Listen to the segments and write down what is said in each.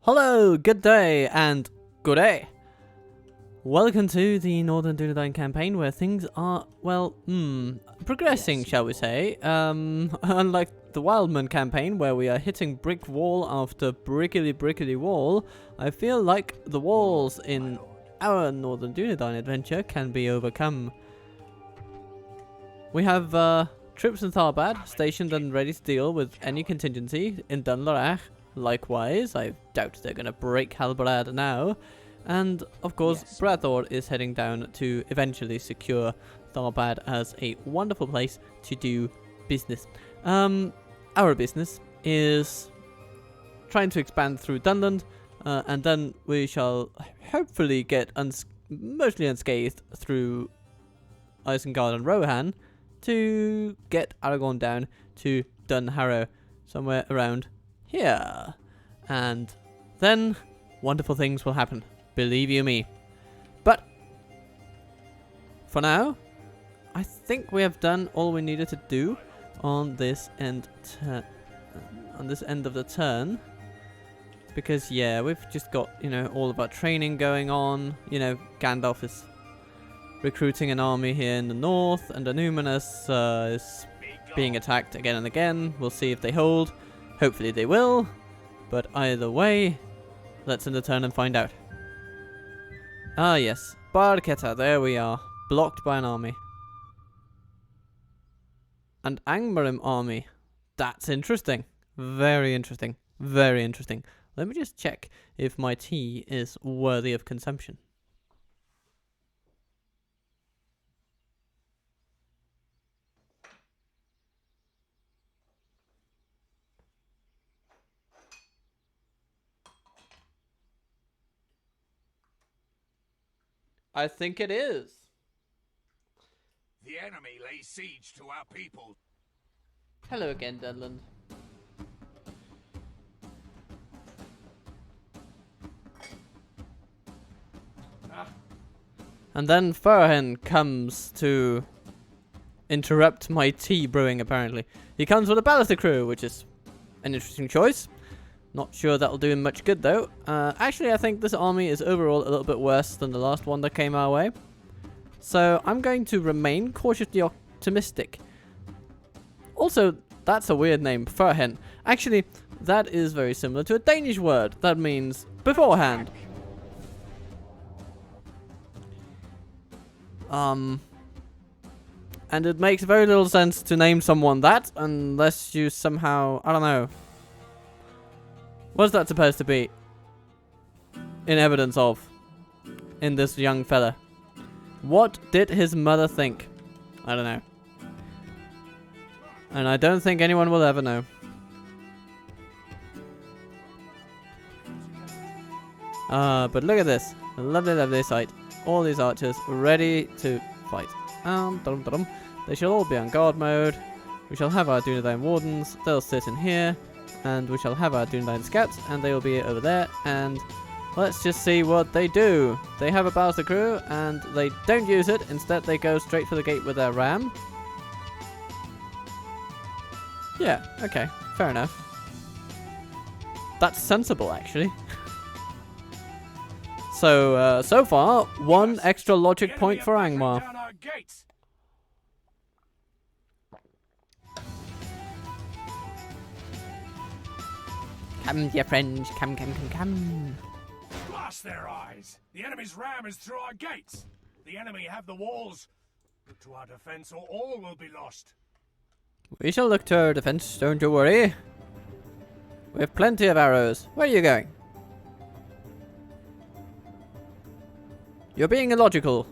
Hello, good day, and good day. Welcome to the Northern Dunedain campaign, where things are, well, progressing, shall we say. Unlike the wildmen campaign, where we are hitting brick wall after brickety wall, I feel like the walls in our Northern Dunedain adventure can be overcome. We have troops in Tharbad stationed and ready to deal with any contingency in Dunlarach. Likewise, I doubt they're going to break Halbarad now. And, of course, Brathor is heading down to eventually secure Tharbad as a wonderful place to do business. Our business is trying to expand through Dunland, and then we shall hopefully get mostly unscathed through Isengard and Rohan to get Aragorn down to Dunharrow, somewhere around here. And then wonderful things will happen. Believe you me. But for now, I think we have done all we needed to do on this end of the turn. Because yeah, we've just got, all of our training going on. Gandalf is recruiting an army here in the north, and Annuminas is being attacked again and again. We'll see if they hold. Hopefully they will. But either way, let's end the turn and find out. Ah yes, Barketa, there we are. Blocked by an army. And Angmar army. That's interesting. Very interesting. Very interesting. Let me just check if my tea is worthy of consumption. I think it is. The enemy lays siege to our people. Hello again, Dunland. And then Furhen comes to interrupt my tea brewing, apparently. He comes with a ballistic crew, which is an interesting choice. Not sure that'll do him much good, though. Actually, I think this army is overall a little bit worse than the last one that came our way. So I'm going to remain cautiously optimistic. Also, that's a weird name, Furhen. Actually, that is very similar to a Danish word. That means beforehand. And it makes very little sense to name someone that unless you somehow, I don't know. What's that supposed to be in evidence of in this young fella? What did his mother think? I don't know. And I don't think anyone will ever know. But look at this. Lovely, lovely sight. All these archers ready to fight. They shall all be on guard mode. We shall have our Dunedain wardens. They'll sit in here. And we shall have our Dunedain scouts, and they will be over there, and let's just see what they do. They have a ballistic crew, and they don't use it. Instead, they go straight for the gate with their ram. Yeah, okay, fair enough. That's sensible, actually. So, so far, one extra logic point for Angmar. Come, dear friends, come. Blast their eyes! The enemy's ram is through our gates! The enemy have the walls. Look to our defense or all will be lost. We shall look to our defense, don't you worry. We have plenty of arrows. Where are you going? You're being illogical,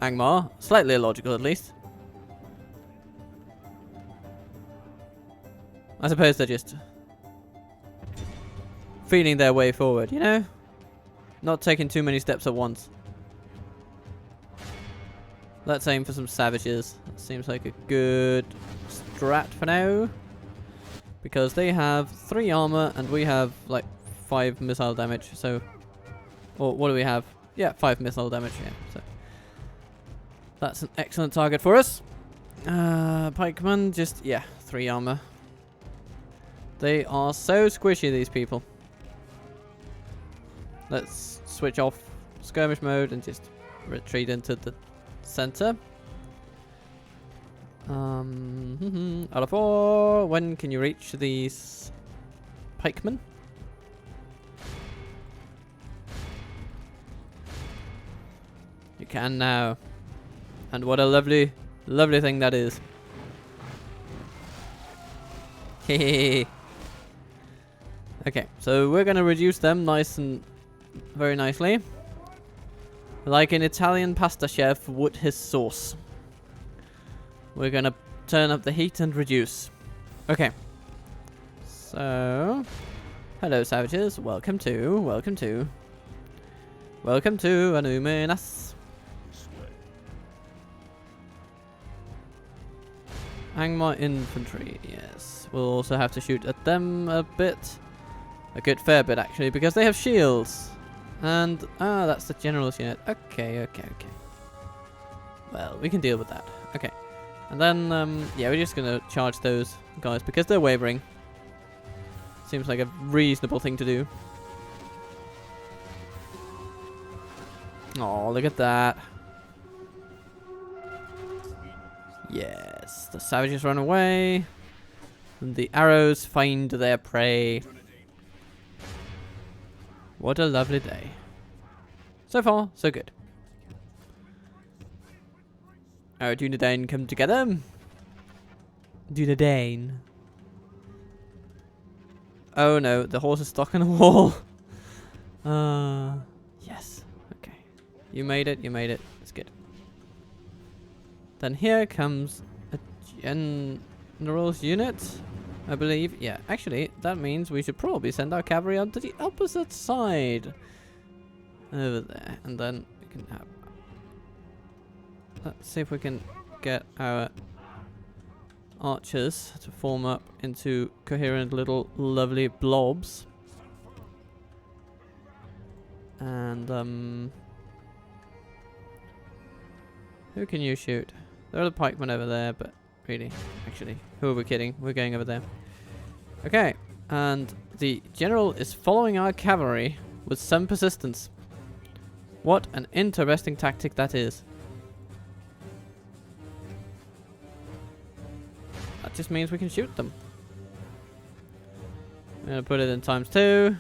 Angmar. Slightly illogical, at least. I suppose they're just feeling their way forward, Not taking too many steps at once. Let's aim for some savages. That seems like a good strat for now. Because they have 3 armor and we have like 5 missile damage, so... Or what do we have? Yeah, 5 missile damage, yeah. So that's an excellent target for us. Pikemen, just, yeah, 3 armor. They are so squishy, these people. let's switch off skirmish mode and just retreat into the center. Out of 4, when can you reach these pikemen? You can now. And what a lovely, lovely thing that is. Hehehe. Okay, so we're gonna reduce them nice and very nicely. Like an Italian pasta chef would his sauce. We're gonna turn up the heat and reduce. Okay. So, hello savages. Welcome to Annuminas. Angmar infantry, yes. We'll also have to shoot at them a bit. A good fair bit actually, because they have shields. And, that's the general's unit. Okay. Well, we can deal with that. Okay. And then, yeah, we're just gonna charge those guys because they're wavering. Seems like a reasonable thing to do. Oh, look at that. Yes, the savages run away. And the arrows find their prey. What a lovely day. So far, so good. Our Dunedain come together. Dunedain. Oh no, the horse is stuck in a wall. Yes. Okay. You made it. It's good. Then here comes a general's unit, I believe. Yeah, actually, that means we should probably send our cavalry onto the opposite side. Over there. And then we can have... Let's see if we can get our archers to form up into coherent little lovely blobs. And, who can you shoot? There are the pikemen over there, but really, actually, who are we kidding? We're going over there. Okay, and the general is following our cavalry with some persistence. What an interesting tactic that is. That just means we can shoot them. I'm gonna put it in ×2.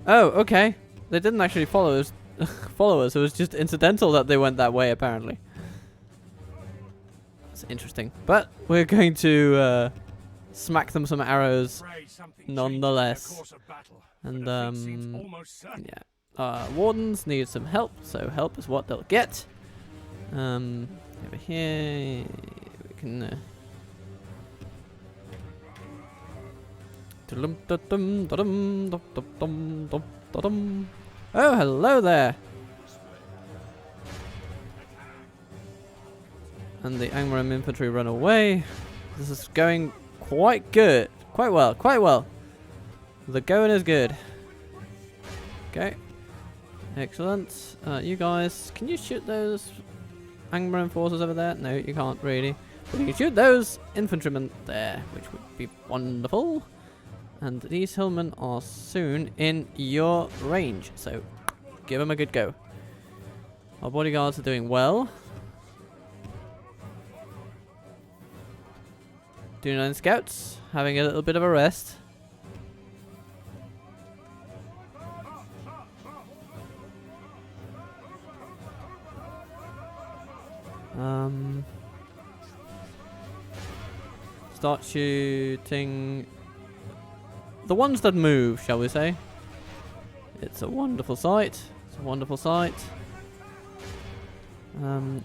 Oh, okay. They didn't actually follow us. It was just incidental that they went that way, apparently. That's interesting. But we're going to smack them some arrows nonetheless. And yeah. Wardens need some help, so help is what they'll get. Over here we can oh, hello there. And the Angmar infantry run away. This is going quite good. Quite well. The going is good. Okay. Excellent. You guys, can you shoot those Angmar enforcers over there? No, you can't really. But you can shoot those infantrymen there, which would be wonderful. And these hillmen are soon in your range, so give them a good go. Our bodyguards are doing well. Dunedain scouts having a little bit of a rest. Start shooting the ones that move, shall we say. It's a wonderful sight. What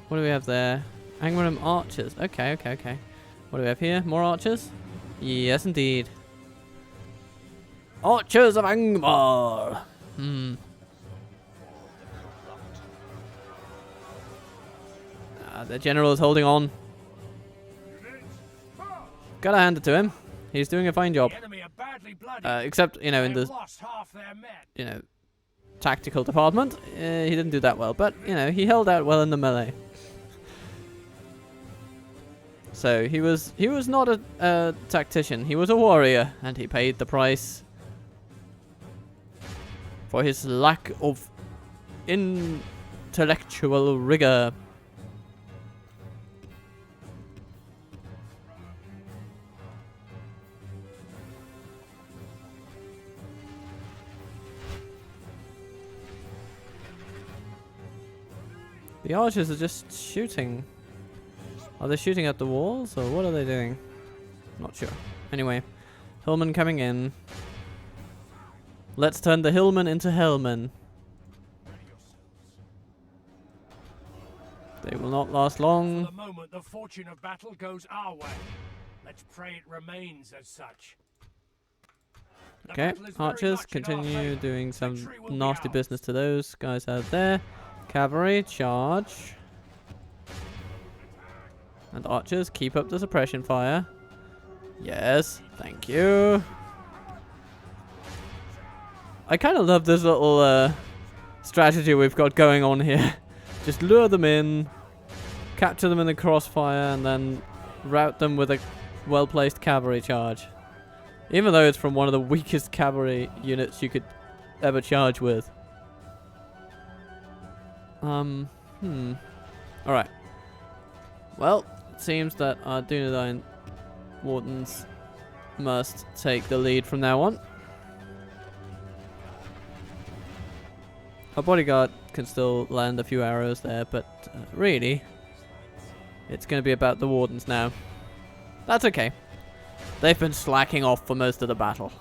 do we have there? Angmar archers. Okay. What do we have here? More archers? Yes, indeed. Archers of Angmar! The general is holding on. Gotta hand it to him. He's doing a fine job. Except, you know, in the tactical department, he didn't do that well. But, you know, he held out well in the melee. So he was not a tactician. He was a warrior, and he paid the price. for his lack of intellectual rigor. The archers are just shooting. Are they shooting at the walls, or what are they doing? Not sure. Anyway, hillmen coming in. Let's turn the hillmen into hellmen. They will not last long. For the moment, the fortune of battle goes our way. Let's pray it remains as such. Okay, archers continue doing some nasty business to those guys out there. Cavalry, charge. And archers, keep up the suppression fire. Yes, thank you. I kind of love this little strategy we've got going on here. Just lure them in, capture them in the crossfire, and then rout them with a well-placed cavalry charge. Even though it's from one of the weakest cavalry units you could ever charge with. Alright. Well, it seems that our Dunedain wardens must take the lead from now on. Our bodyguard can still land a few arrows there, but really, it's going to be about the wardens now. That's okay. They've been slacking off for most of the battle.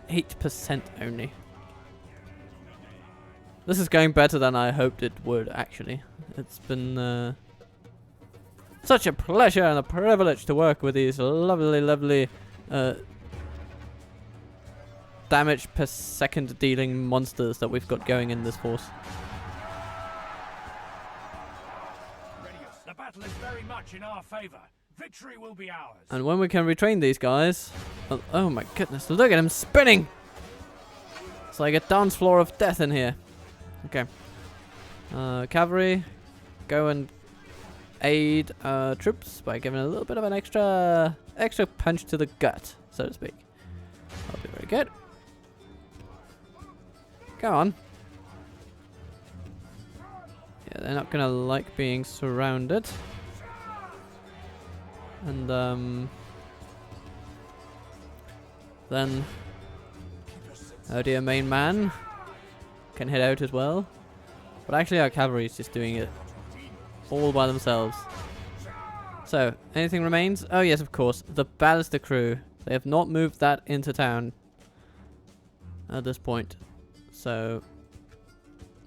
8% only. This is going better than I hoped it would, actually. It's been such a pleasure and a privilege to work with these lovely damage per second dealing monsters that we've got going in this force. The battle is very much in our favor. Victory will be ours. And when we can retrain these guys... Oh my goodness, look at him spinning! It's like a dance floor of death in here. Okay. Cavalry, go and aid troops by giving a little bit of an extra punch to the gut, so to speak. That'll be very good. Go on. Yeah, they're not gonna like being surrounded. And then oh dear, main man can head out as well. But actually our cavalry is just doing it all by themselves. So, anything remains? Oh yes, of course, the ballista crew. They have not moved that into town at this point. So,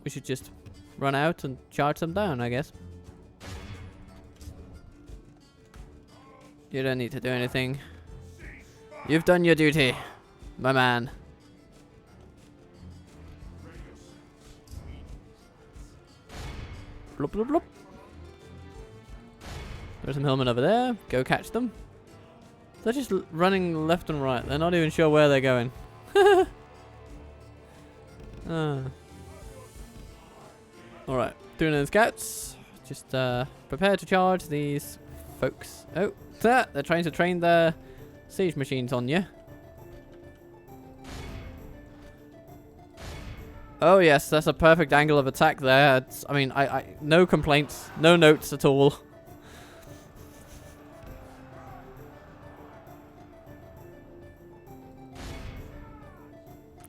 we should just run out and charge them down, I guess. You don't need to do anything. You've done your duty, my man. Blop, blop, blop. There's some hillmen over there. Go catch them. They're just running left and right. They're not even sure where they're going. Alright, Dunedain scouts. Just prepare to charge these folks. Oh, they're trying to train their siege machines on you. Oh yes, that's a perfect angle of attack there. It's, I mean, I no complaints, no notes at all.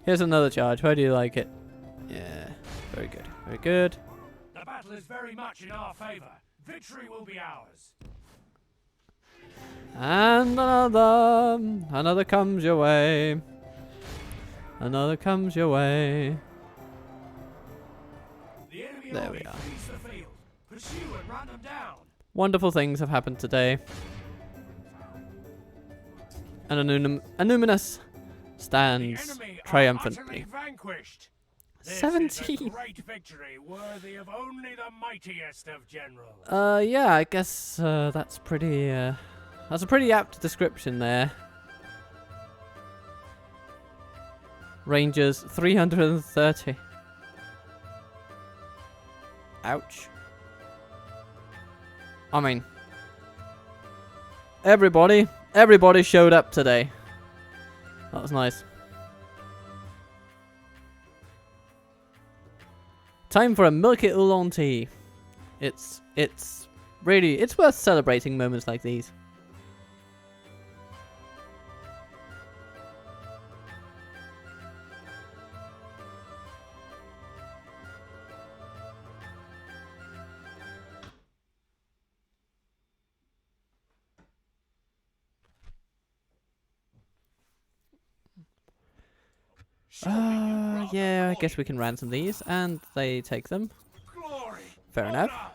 Here's another charge. How do you like it? Yeah, very good, very good. The battle is very much in our favor. Victory will be ours. And another comes your way. Another comes your way. The enemy There we army are. flees the field. Pursue and run them down. Wonderful things have happened today. And Annuminas stands triumphantly. Vanquished. This 17. is a great victory, worthy of only the mightiest of generals. Yeah, I guess that's pretty. That's a pretty apt description there. Rangers 330. Ouch. I mean, everybody showed up today. That was nice. Time for a milky oolong tea. It's really, it's worth celebrating moments like these. Yeah, I guess we can ransom these, and they take them. Glory, Fair enough. honor,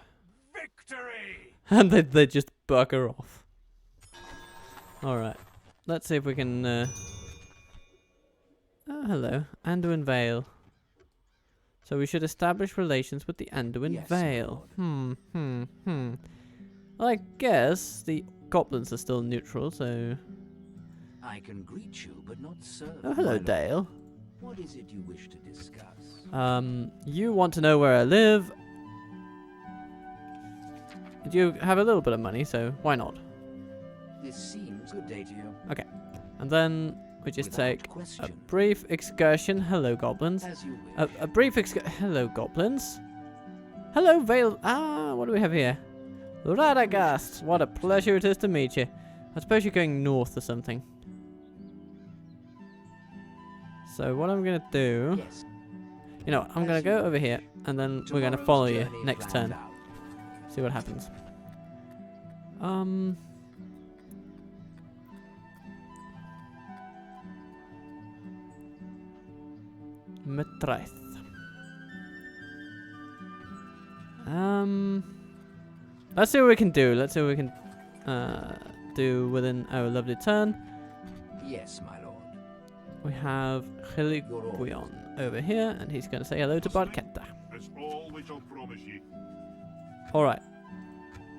victory. And they just bugger off. Alright, let's see if we can... Oh, hello. Anduin Vale. So we should establish relations with the Anduin Vale. Well, I guess the goblins are still neutral, so... I can greet you, but not serve. Oh, hello, Dale. What is it you wish to discuss? You want to know where I live. You have a little bit of money, so why not? This seems good day to you. Okay. And then we just Without take question. a brief excursion. Hello, goblins. As you wish. A brief Hello, goblins. Hello, Vale. Ah, what do we have here? Radagast. What a pleasure it is to meet you. I suppose you're going north or something. So what I'm going to do... Yes. You know, I'm going to go over here, and then we're going to follow you next turn. See what happens. Metraith. Let's see what we can do. Let's see what we can do within our lovely turn. Yes, my lord. We have Hiliguion over here, and he's going to say hello to Barketta. It's all we shall promise you. Alright.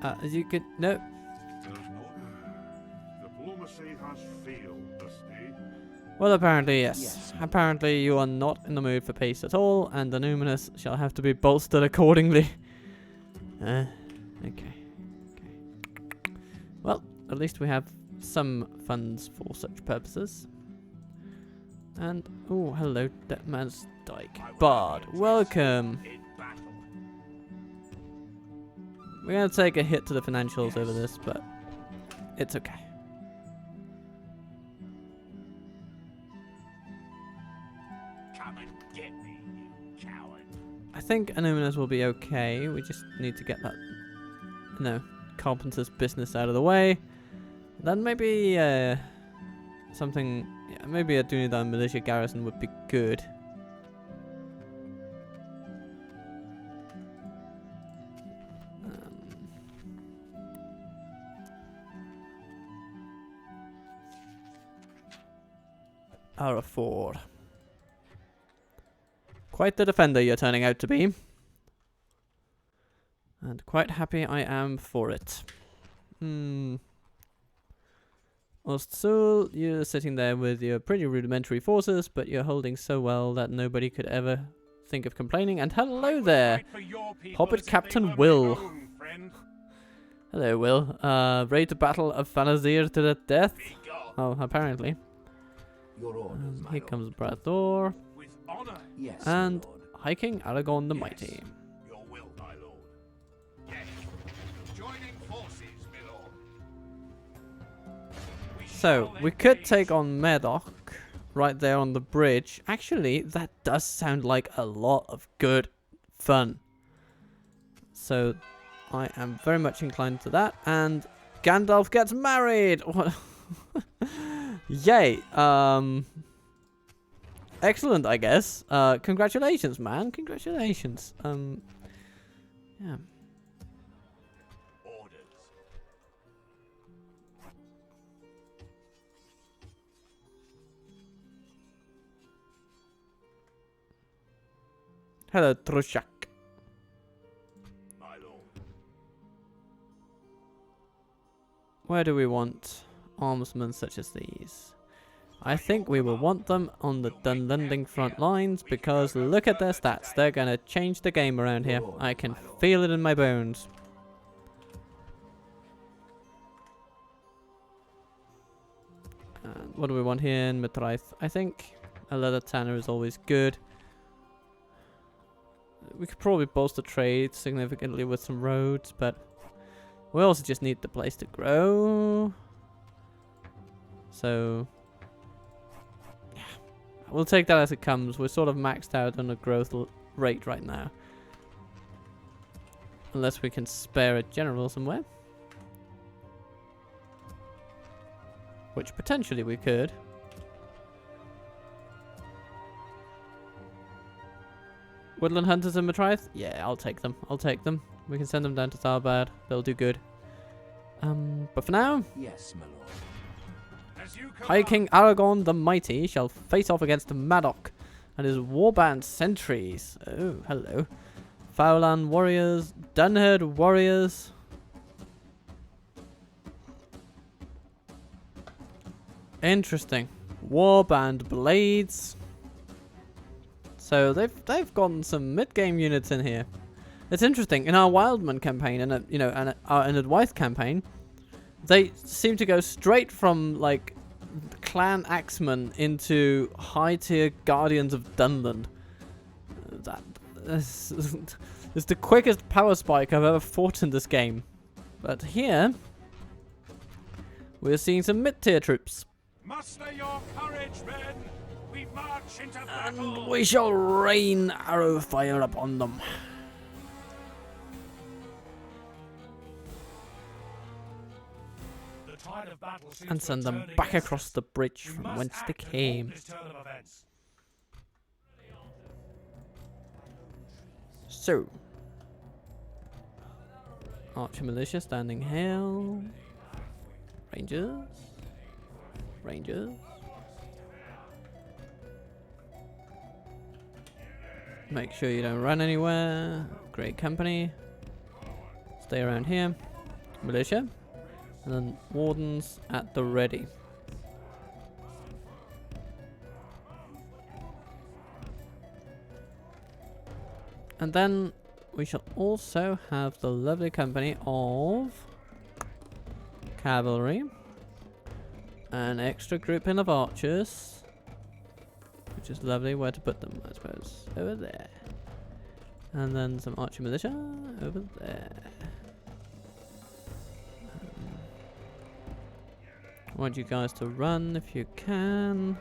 As you could... No. There's no... Diplomacy has failed this day. Well, apparently, yes. Yes. Apparently, you are not in the mood for peace at all, and Annuminas shall have to be bolstered accordingly. Okay. Okay. Well, at least we have some funds for such purposes. And, oh, hello, Deadman's Dyke. Bard, welcome. In battle. We're going to take a hit to the financials over this, but it's okay. Come and get me, you coward. I think Annuminas will be okay. We just need to get that, carpenter's business out of the way. Then maybe something, yeah, maybe a Dunedain militia garrison would be good. Arafor. Quite the defender you're turning out to be. And quite happy I am for it. Ostsul, you're sitting there with your pretty rudimentary forces, but you're holding so well that nobody could ever think of complaining. And hello there, Hobbit Captain Will. Hello, Will. Ready to battle of Fanazir to the death? Oh, apparently. Your orders, my Here lord. comes Brathor. With honor, Yes, And my lord. High King Aragorn the Yes. Mighty. your will, my lord. Yes. Joining forces, my lord. So, we could take on Medoc right there on the bridge. Actually, that does sound like a lot of good fun. So, I am very much inclined to that. And Gandalf gets married! What? Yay! Excellent, I guess. Congratulations, man. Congratulations. Yeah. Orders. Hello, Trushak. My lord. Where do we want armsmen such as these? I think we will want them on the Dunlending front lines because look at their stats. They're going to change the game around here. I can feel it in my bones. What do we want here in Mitraith? I think a leather tanner is always good. We could probably bolster trade significantly with some roads, but we also just need the place to grow. So, yeah, we'll take that as it comes. We're sort of maxed out on the growth rate right now. Unless we can spare a general somewhere. Which potentially we could. Woodland Hunters and Mitraith? Yeah, I'll take them. I'll take them. We can send them down to Tharbad. They'll do good. But for now, Yes, my lord. As you High command. King Aragorn the Mighty shall face off against Madoc and his warband sentries. Oh, hello. Fowlan warriors, Dunherd warriors. Interesting. Warband blades. So they've gotten some mid-game units in here. It's interesting. In our wildmen campaign and our Enedwaith campaign, they seem to go straight from like clan axemen into high-tier guardians of Dunland. This is the quickest power spike I've ever fought in this game. But here, we're seeing some mid-tier troops. Muster your courage, men. We march into battle. And we shall rain arrow fire upon them. The tide of battle seems And to send have them turned back against across us. the bridge We from must whence they act and halt came. this turn of events. So, Archer Militia standing hail. Rangers. Rangers. Make sure you don't run anywhere. Great company. Stay around here. Militia. And then wardens at the ready. And then we shall also have the lovely company of cavalry, an extra grouping of archers, which is lovely. Where to put them, I suppose. Over there. And then some archer militia over there. I want you guys to run if you can.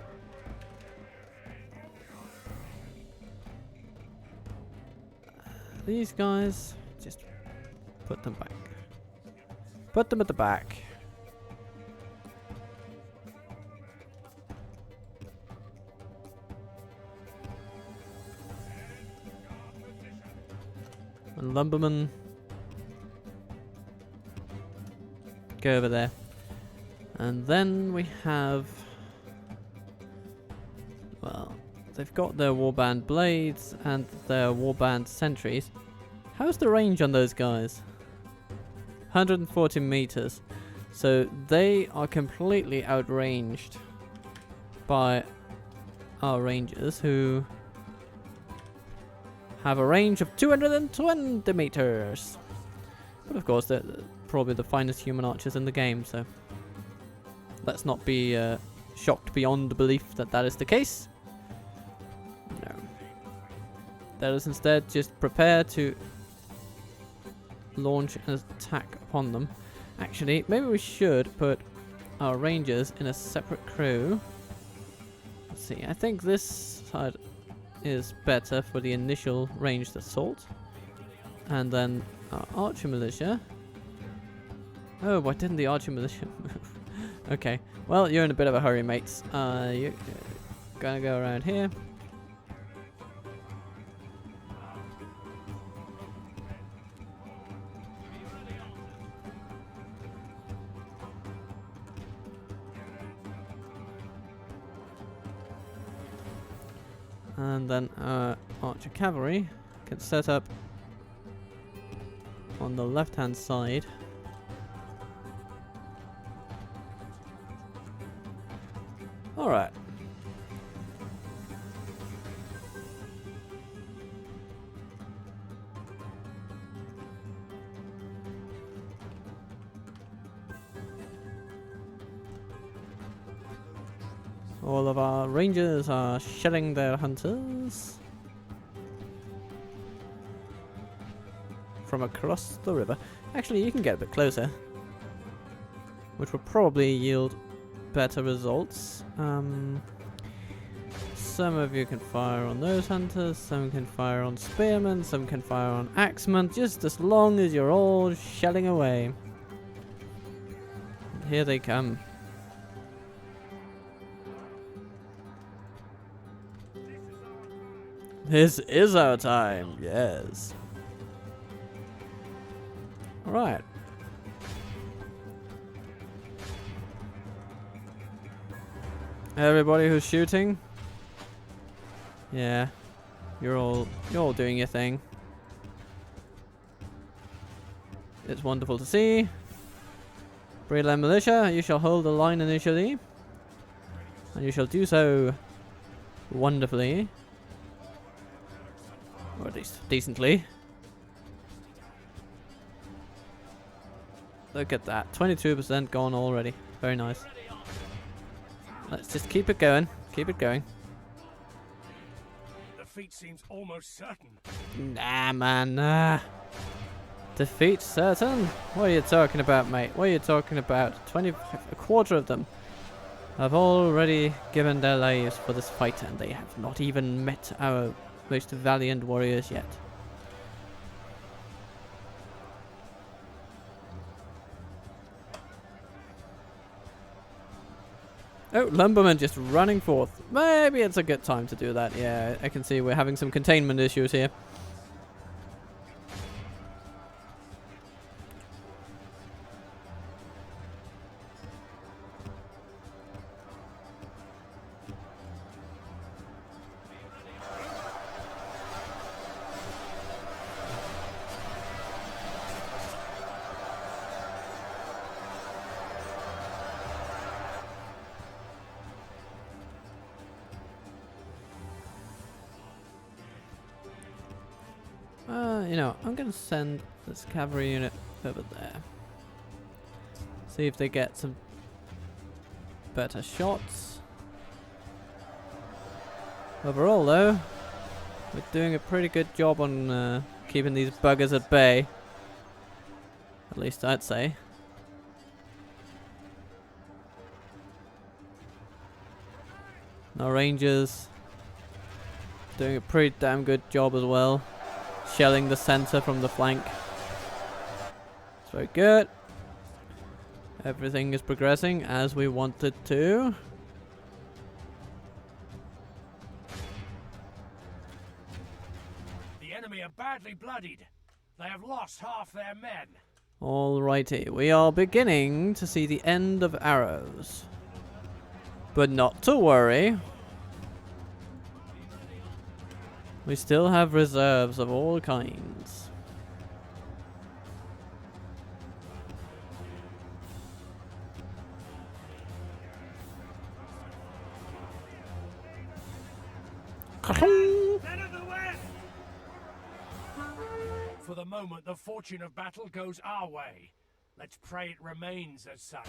These guys, just put them back. Put them at the back. And lumbermen, go over there. And then we have, well, they've got their warband blades and their warband sentries. How's the range on those guys? 140 meters. So they are completely outranged by our rangers, who have a range of 220 meters. But of course, they're probably the finest human archers in the game, so let's not be shocked beyond belief that that is the case. No. Let us instead just prepare to launch an attack upon them. Actually, maybe we should put our rangers in a separate crew. Let's see, I think this side is better for the initial ranged assault. And then our archer militia. Oh, why didn't the archer militia move? Okay, well, you're in a bit of a hurry, mates. You're gonna go around here. And then archer cavalry can set up on the left hand side. Alright. All of our rangers are shelling their hunters from across the river. Actually, you can get a bit closer, which will probably yield better results. Some of you can fire on those hunters, some can fire on spearmen, some can fire on axemen, just as long as you're all shelling away. And here they come. This is our time, yes. Alright. Everybody who's shooting, yeah, you're all doing your thing. It's wonderful to see. Breedland Militia, you shall hold the line initially, and you shall do so wonderfully, or at least decently. Look at that, 22% gone already. Very nice. Let's just keep it going. Keep it going. Defeat seems almost certain. Nah, man, nah. Defeat certain? What are you talking about, mate? What are you talking about? A quarter of them have already given their lives for this fight, and they have not even met our most valiant warriors yet. Oh, lumbermen just running forth. Maybe it's a good time to do that. Yeah, I can see we're having some containment issues here. You know, I'm gonna send this cavalry unit over there. See if they get some better shots. Overall though, we're doing a pretty good job on keeping these buggers at bay. At least I'd say. Our rangers doing a pretty damn good job as well. Shelling the center from the flank. It's very good. Everything is progressing as we want it to. The enemy are badly bloodied. They have lost half their men. Alrighty, we are beginning to see the end of arrows. But not to worry. We still have reserves of all kinds. For the moment, the fortune of battle goes our way. Let's pray it remains as such.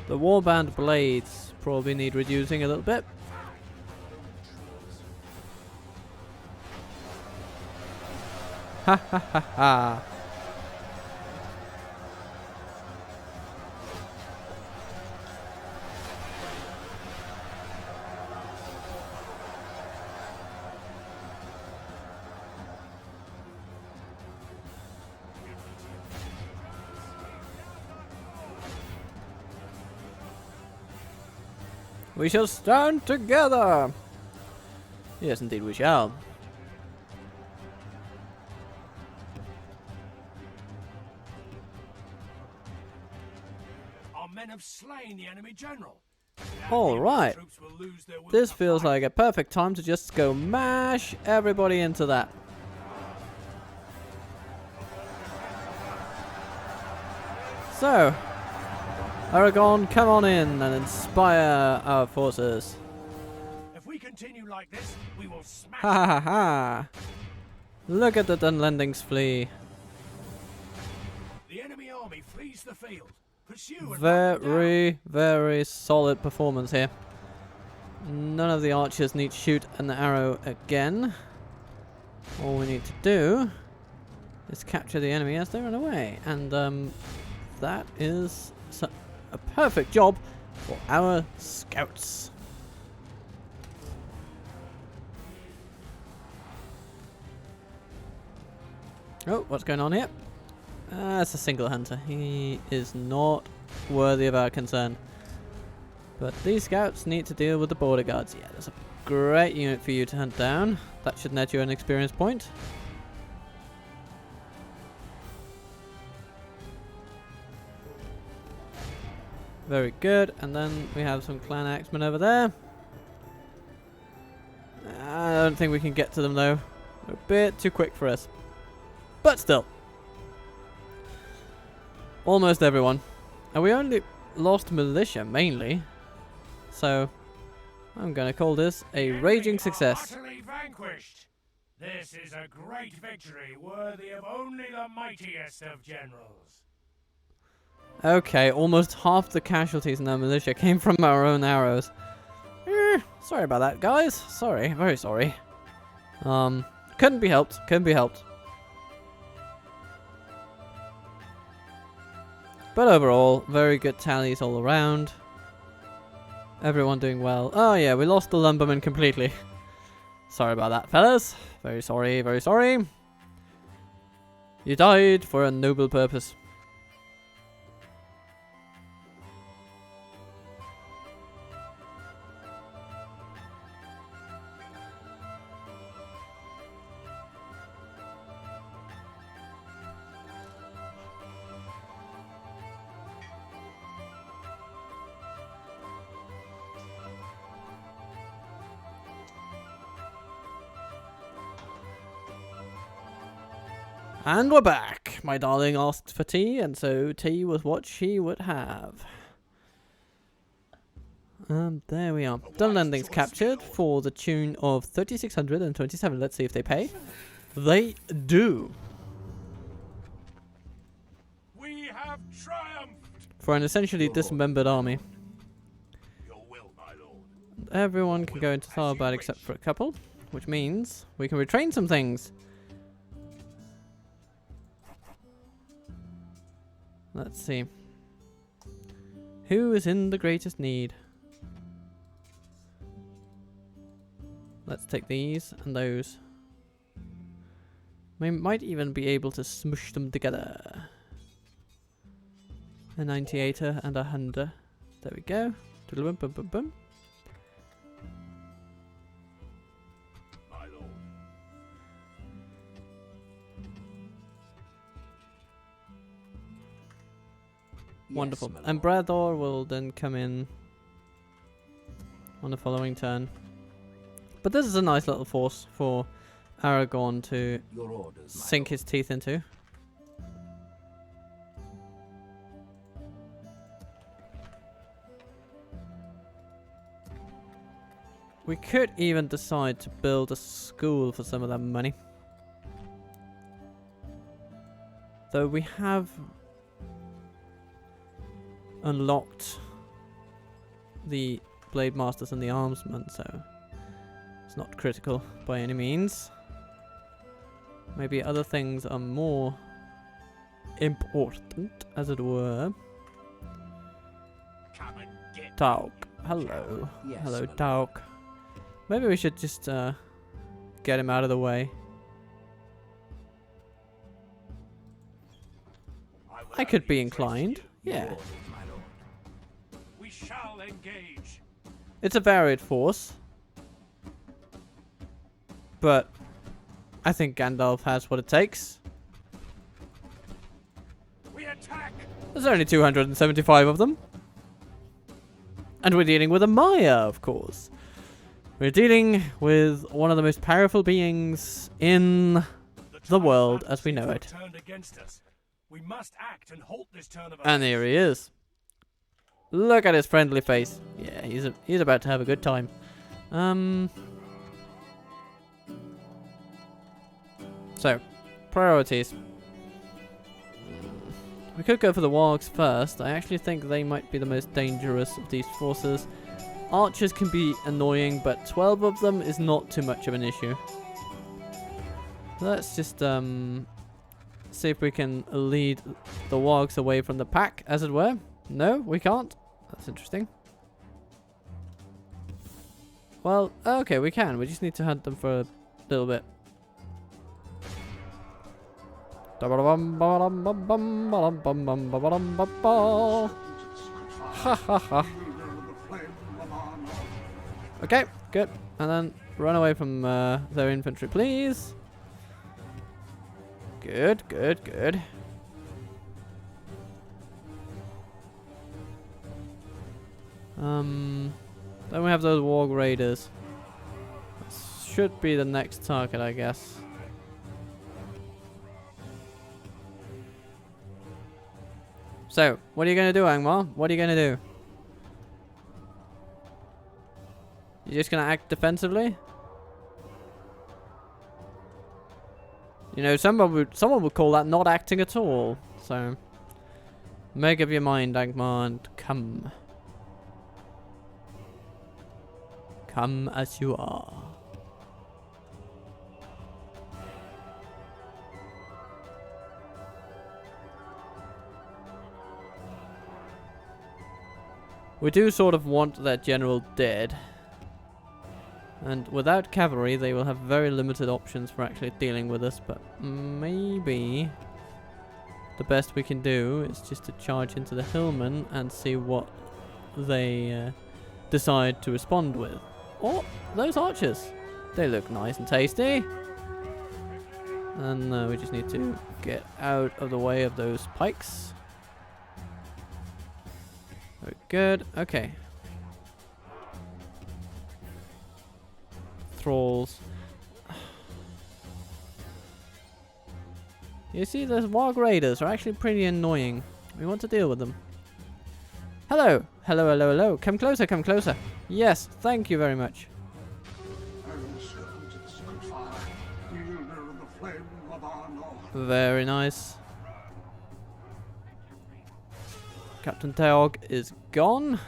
The warband blades probably need reducing a little bit. Ha ha ha ha. We shall stand together. Yes, indeed we shall. Men have slain the enemy general. Alright. This feels like a perfect time to just go mash everybody into that. So, Aragorn, come on in and inspire our forces. If we continue like this, we will smash. Ha ha ha ha. Look at the Dunlendings flee. The enemy army flees the field. Pursue and run them down. Very, very solid performance here. None of the archers need to shoot an arrow again. All we need to do is capture the enemy as they run away. And that is a perfect job for our scouts. Oh, what's going on here? It's a single hunter. He is not worthy of our concern. But these scouts need to deal with the border guards. Yeah, that's a great unit for you to hunt down. That should net you an experience point. Very good. And then we have some clan axemen over there. I don't think we can get to them though. They're a bit too quick for us. But still. Almost everyone. And we only lost militia mainly. So I'm gonna call this a raging success. Utterly vanquished. This is a great victory worthy of only the mightiest of generals. Okay, almost half the casualties in our militia came from our own arrows. Sorry about that, guys. Sorry, very sorry. Couldn't be helped. Couldn't be helped. But overall, very good tallies all around. Everyone doing well. Oh yeah, we lost the lumberman completely. Sorry about that, fellas. Very sorry, very sorry. You died for a noble purpose. And we're back. My darling asked for tea, and so tea was what she would have. There we are. Dunlanding's captured for the tune of 3,627. Let's see if they pay. They do. We have triumphed. For an essentially dismembered army. Your will, my lord. Everyone can go into Tharbad except for a couple, which means we can retrain some things. Let's see. Who is in the greatest need? Let's take these and those. We might even be able to smush them together. A 98er and a 100. There we go. Boom, boom, boom, boom. My lord. Wonderful. Yes, And Brador will then come in on the following turn. But this is a nice little force for Aragorn to Your orders, my sink lord. his teeth into. We could even decide to build a school for some of that money. Though we have unlocked the Blade Masters and the Armsmen, so it's not critical by any means. Maybe other things are more important, as it were. Come and get Dauk. Hello. Yes, Hello, my lord. Dauk. Maybe we should just get him out of the way. I could be inclined. Your Yeah. orders, my lord. We shall engage. It's a varied force. But I think Gandalf has what it takes. We attack. There's only 275 of them. And we're dealing with a Maya, of course. We're dealing with one of the most powerful beings in the world as we know it. Turned against us. We must act and halt this turn of And events. here he is. Look at his friendly face. Yeah, he's about to have a good time. So, priorities. We could go for the wargs first. I actually think they might be the most dangerous of these forces. Archers can be annoying, but 12 of them is not too much of an issue. Let's just see if we can lead the wargs away from the pack, as it were. No, we can't. That's interesting. Well, okay, we can. We just need to hunt them for a little bit. Ha ha ha. Okay, good. And then run away from their infantry, please. Good, good, good. Then we have those warg raiders. Should be the next target, I guess. So, what are you gonna do, Angmar? What are you gonna do? You're just gonna act defensively? You know, someone would call that not acting at all. So, make up your mind, Angmar, and come. Come as you are. We do sort of want that general dead. And without cavalry, they will have very limited options for actually dealing with us, but maybe the best we can do is just to charge into the hillmen and see what they decide to respond with. Oh, those archers! They look nice and tasty. And we just need to get out of the way of those pikes. Very good. Okay. Thralls. You see, those warg raiders are actually pretty annoying. We want to deal with them. Hello! Hello, hello, hello. Come closer, come closer. Yes, thank you very much. Very nice. Captain Teog is gone.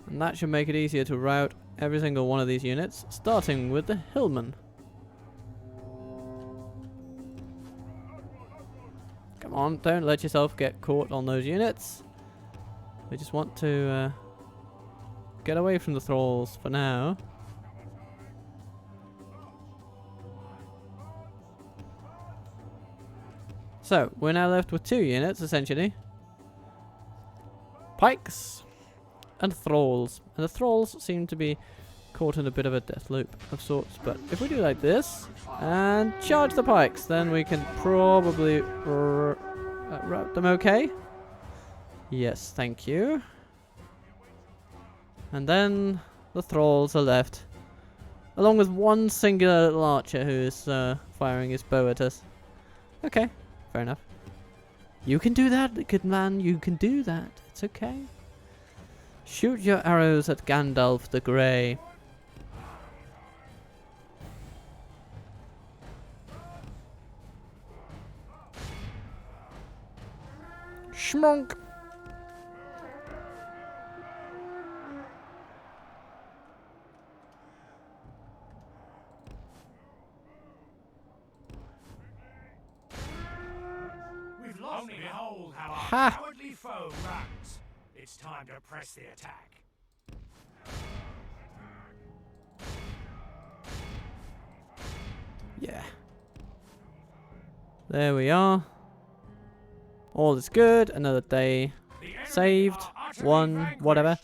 And that should make it easier to route every single one of these units, starting with the hillmen. Come on, don't let yourself get caught on those units. We just want to get away from the thralls for now. So, we're now left with 2 units, essentially. Pikes and thralls. And the thralls seem to be caught in a bit of a death loop of sorts. But if we do like this, and charge the pikes, then we can probably route them okay. Yes, thank you. And then the thralls are left, along with one singular little archer who's firing his bow at us. Okay, fair enough. You can do that, good man, you can do that. It's okay. Shoot your arrows at Gandalf the Grey. Schmonk! We've lost. Only behold how Ha! our cowardly foe runs. It's time to press the attack. Yeah. There we are. All is good. Another day saved. One, whatever.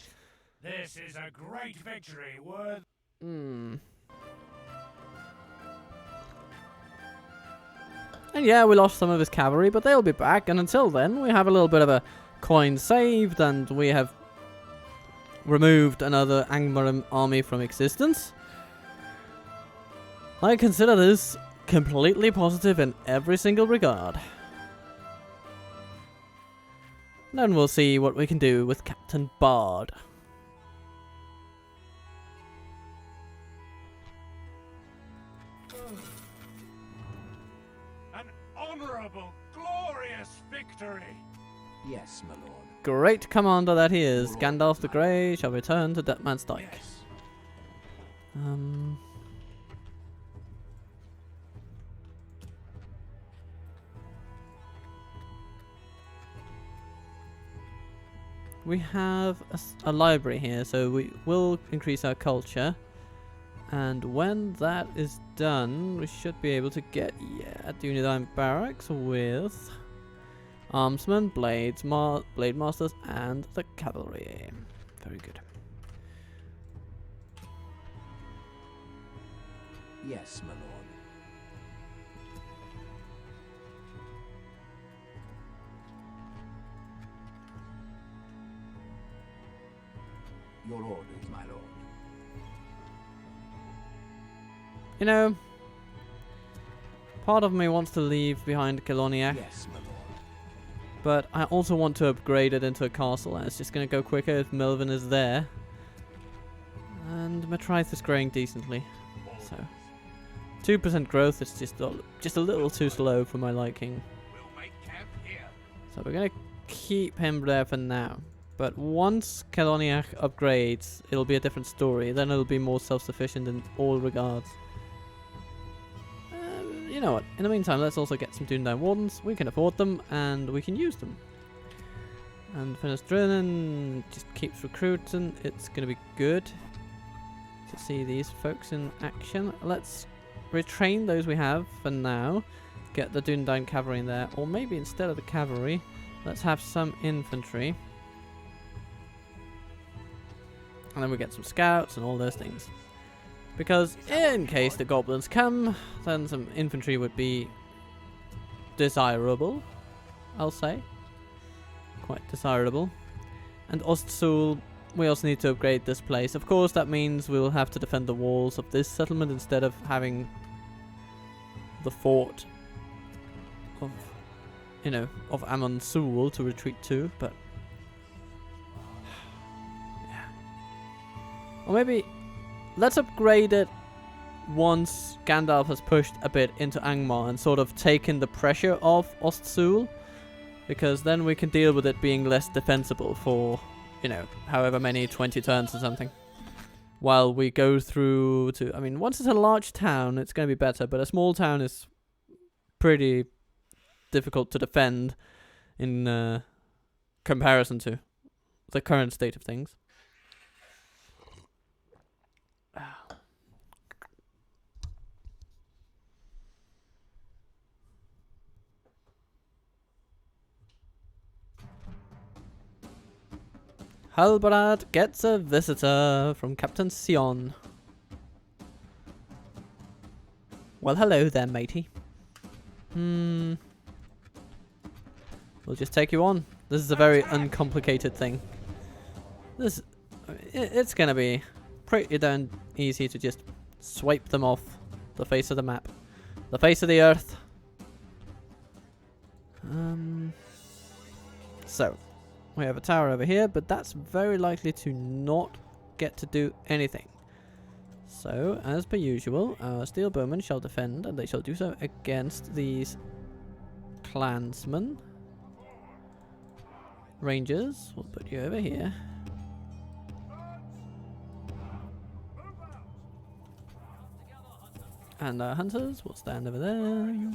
This is a great victory worth. And yeah, we lost some of his cavalry, but they'll be back. And until then, we have a little bit of a coin saved, and we have removed another Angmar army from existence. I consider this completely positive in every single regard. Then we'll see what we can do with Captain Bard. An honorable, glorious victory. Yes, my lord. Great commander that he is. Gandalf the Grey shall return to Deadman's Dyke. Yes. We have a library here, so we will increase our culture. And when that is done, we should be able to get, yeah, Dunedain barracks with armsmen, blade masters, and the cavalry. Very good. Yes, my lord. Your orders, my lord. You know, part of me wants to leave behind Keloniak, Yes, my lord. but I also want to upgrade it into a castle, and it's just going to go quicker if Melvin is there. And Matrice is growing decently, so 2% growth is just a little too slow for my liking. We'll make camp here. So we're going to keep him there for now. But once Keloniak upgrades, it'll be a different story. Then it'll be more self-sufficient in all regards. You know what? In the meantime, let's also get some Dunedain Wardens. We can afford them, and we can use them. And Finis Drilling just keeps recruiting. It's going to be good to see these folks in action. Let's retrain those we have for now. Get the Dunedain cavalry in there. Or maybe instead of the cavalry, let's have some infantry. And then we get some scouts and all those things. Because in case the goblins come, then some infantry would be desirable, I'll say. Quite desirable. And Ostsul, we also need to upgrade this place. Of course, that means we'll have to defend the walls of this settlement instead of having the fort of, you know, of Amonsul to retreat to, but or maybe let's upgrade it once Gandalf has pushed a bit into Angmar and sort of taken the pressure off Ostsul, because then we can deal with it being less defensible for, you know, however many 20 turns or something. While we go through to, I mean, once it's a large town, it's going to be better, but a small town is pretty difficult to defend in comparison to the current state of things. Halbarad gets a visitor from Captain Sion. Well, hello there, matey. We'll just take you on. This is a very uncomplicated thing. It's gonna be pretty darn easy to just swipe them off the face of the map. The face of the earth. So, we have a tower over here, but that's very likely to not get to do anything. So, as per usual, our steel bowmen shall defend, and they shall do so against these clansmen. Rangers, we'll put you over here. And our hunters will stand over there.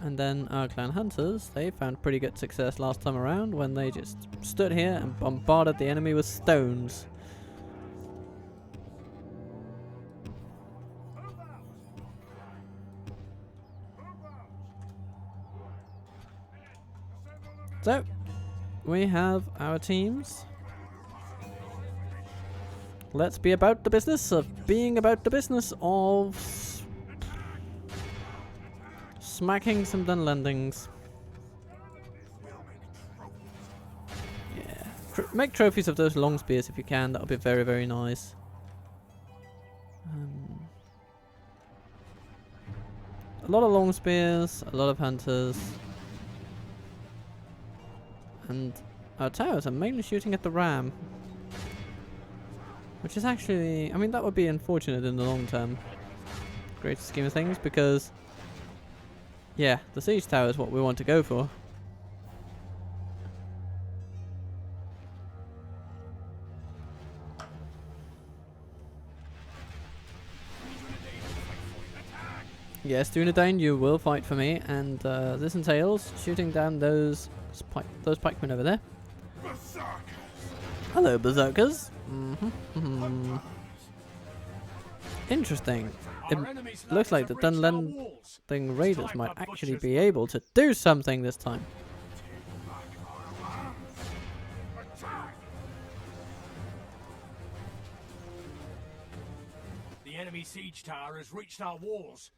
And then our clan hunters, they found pretty good success last time around when they just stood here and bombarded the enemy with stones. So, we have our teams. Let's be about the business of being about the business of smacking some Dunlendings. Yeah. Make trophies of those long spears if you can. That would be very, very nice. A lot of long spears, a lot of hunters. And our towers are mainly shooting at the ram. Which is actually, I mean, that would be unfortunate in the long term. Great scheme of things, because Yeah, the siege tower is what we want to go for. Yes, Dunedain, you will fight for me, and this entails shooting down those pikemen over there. Hello, berserkers. Interesting. It looks like the Dunlending raiders might actually be able to do something this time. The enemy siege tower has reached our walls.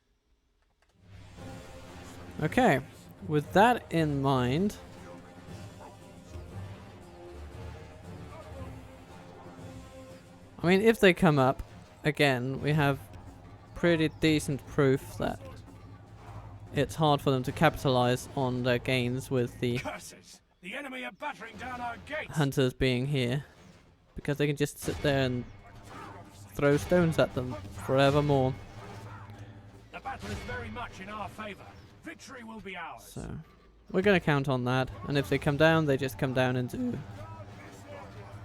Okay, with that in mind, I mean, if they come up again, we have pretty decent proof that it's hard for them to capitalize on their gains with the Curses! The enemy are battering down our gates. hunters being here, because they can just sit there and throw stones at them forevermore. The battle is very much in our favor. Victory will be ours. So we're going to count on that, and if they come down, they just come down into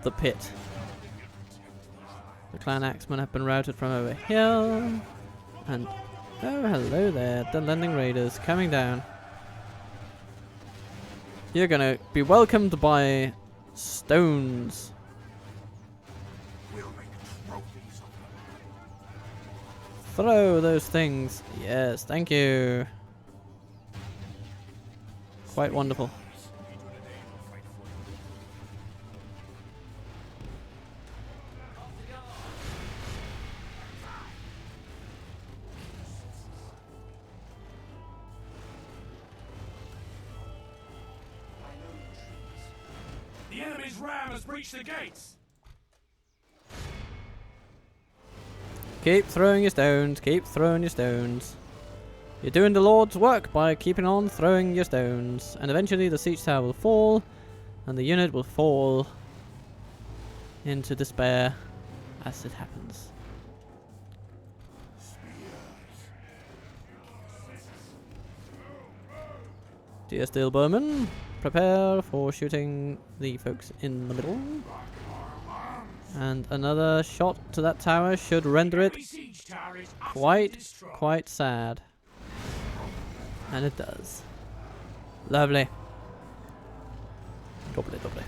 the pit. The clan axemen have been routed from over here, and oh, hello there, the Dunlending raiders coming down. You're going to be welcomed by stones. We'll make trophies of them. Throw those things. Yes, thank you. Quite wonderful. The enemy's ram has breached the gates. Keep throwing your stones, keep throwing your stones. You're doing the Lord's work by keeping on throwing your stones. And eventually the siege tower will fall, and the unit will fall into despair as it happens. Dear Steel Bowman, prepare for shooting the folks in the middle. And another shot to that tower should render it quite sad. And it does. Lovely. Lovely, lovely.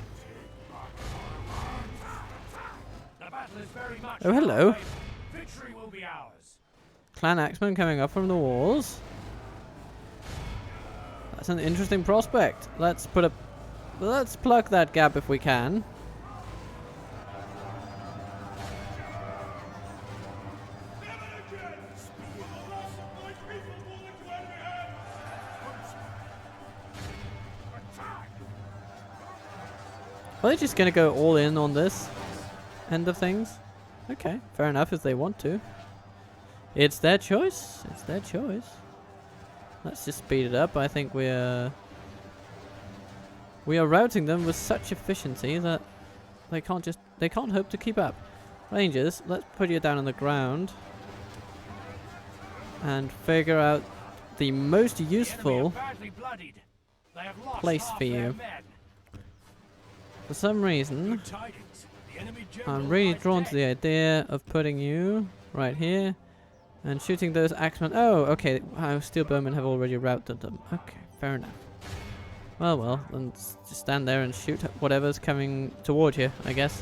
Oh, hello. Victory will be ours. Clan axemen coming up from the walls. That's an interesting prospect. Let's plug that gap if we can. Are they just going to go all in on this end of things? Okay, fair enough if they want to. It's their choice. It's their choice. Let's just speed it up. I think we are routing them with such efficiency that they can't hope to keep up. Rangers, let's put you down on the ground and figure out the most useful place for you. For some reason, I'm really drawn to the idea of putting you right here and shooting those axemen. Oh, okay. Steel bowmen have already routed them. Okay, fair enough. Well, then just stand there and shoot whatever's coming toward you, I guess.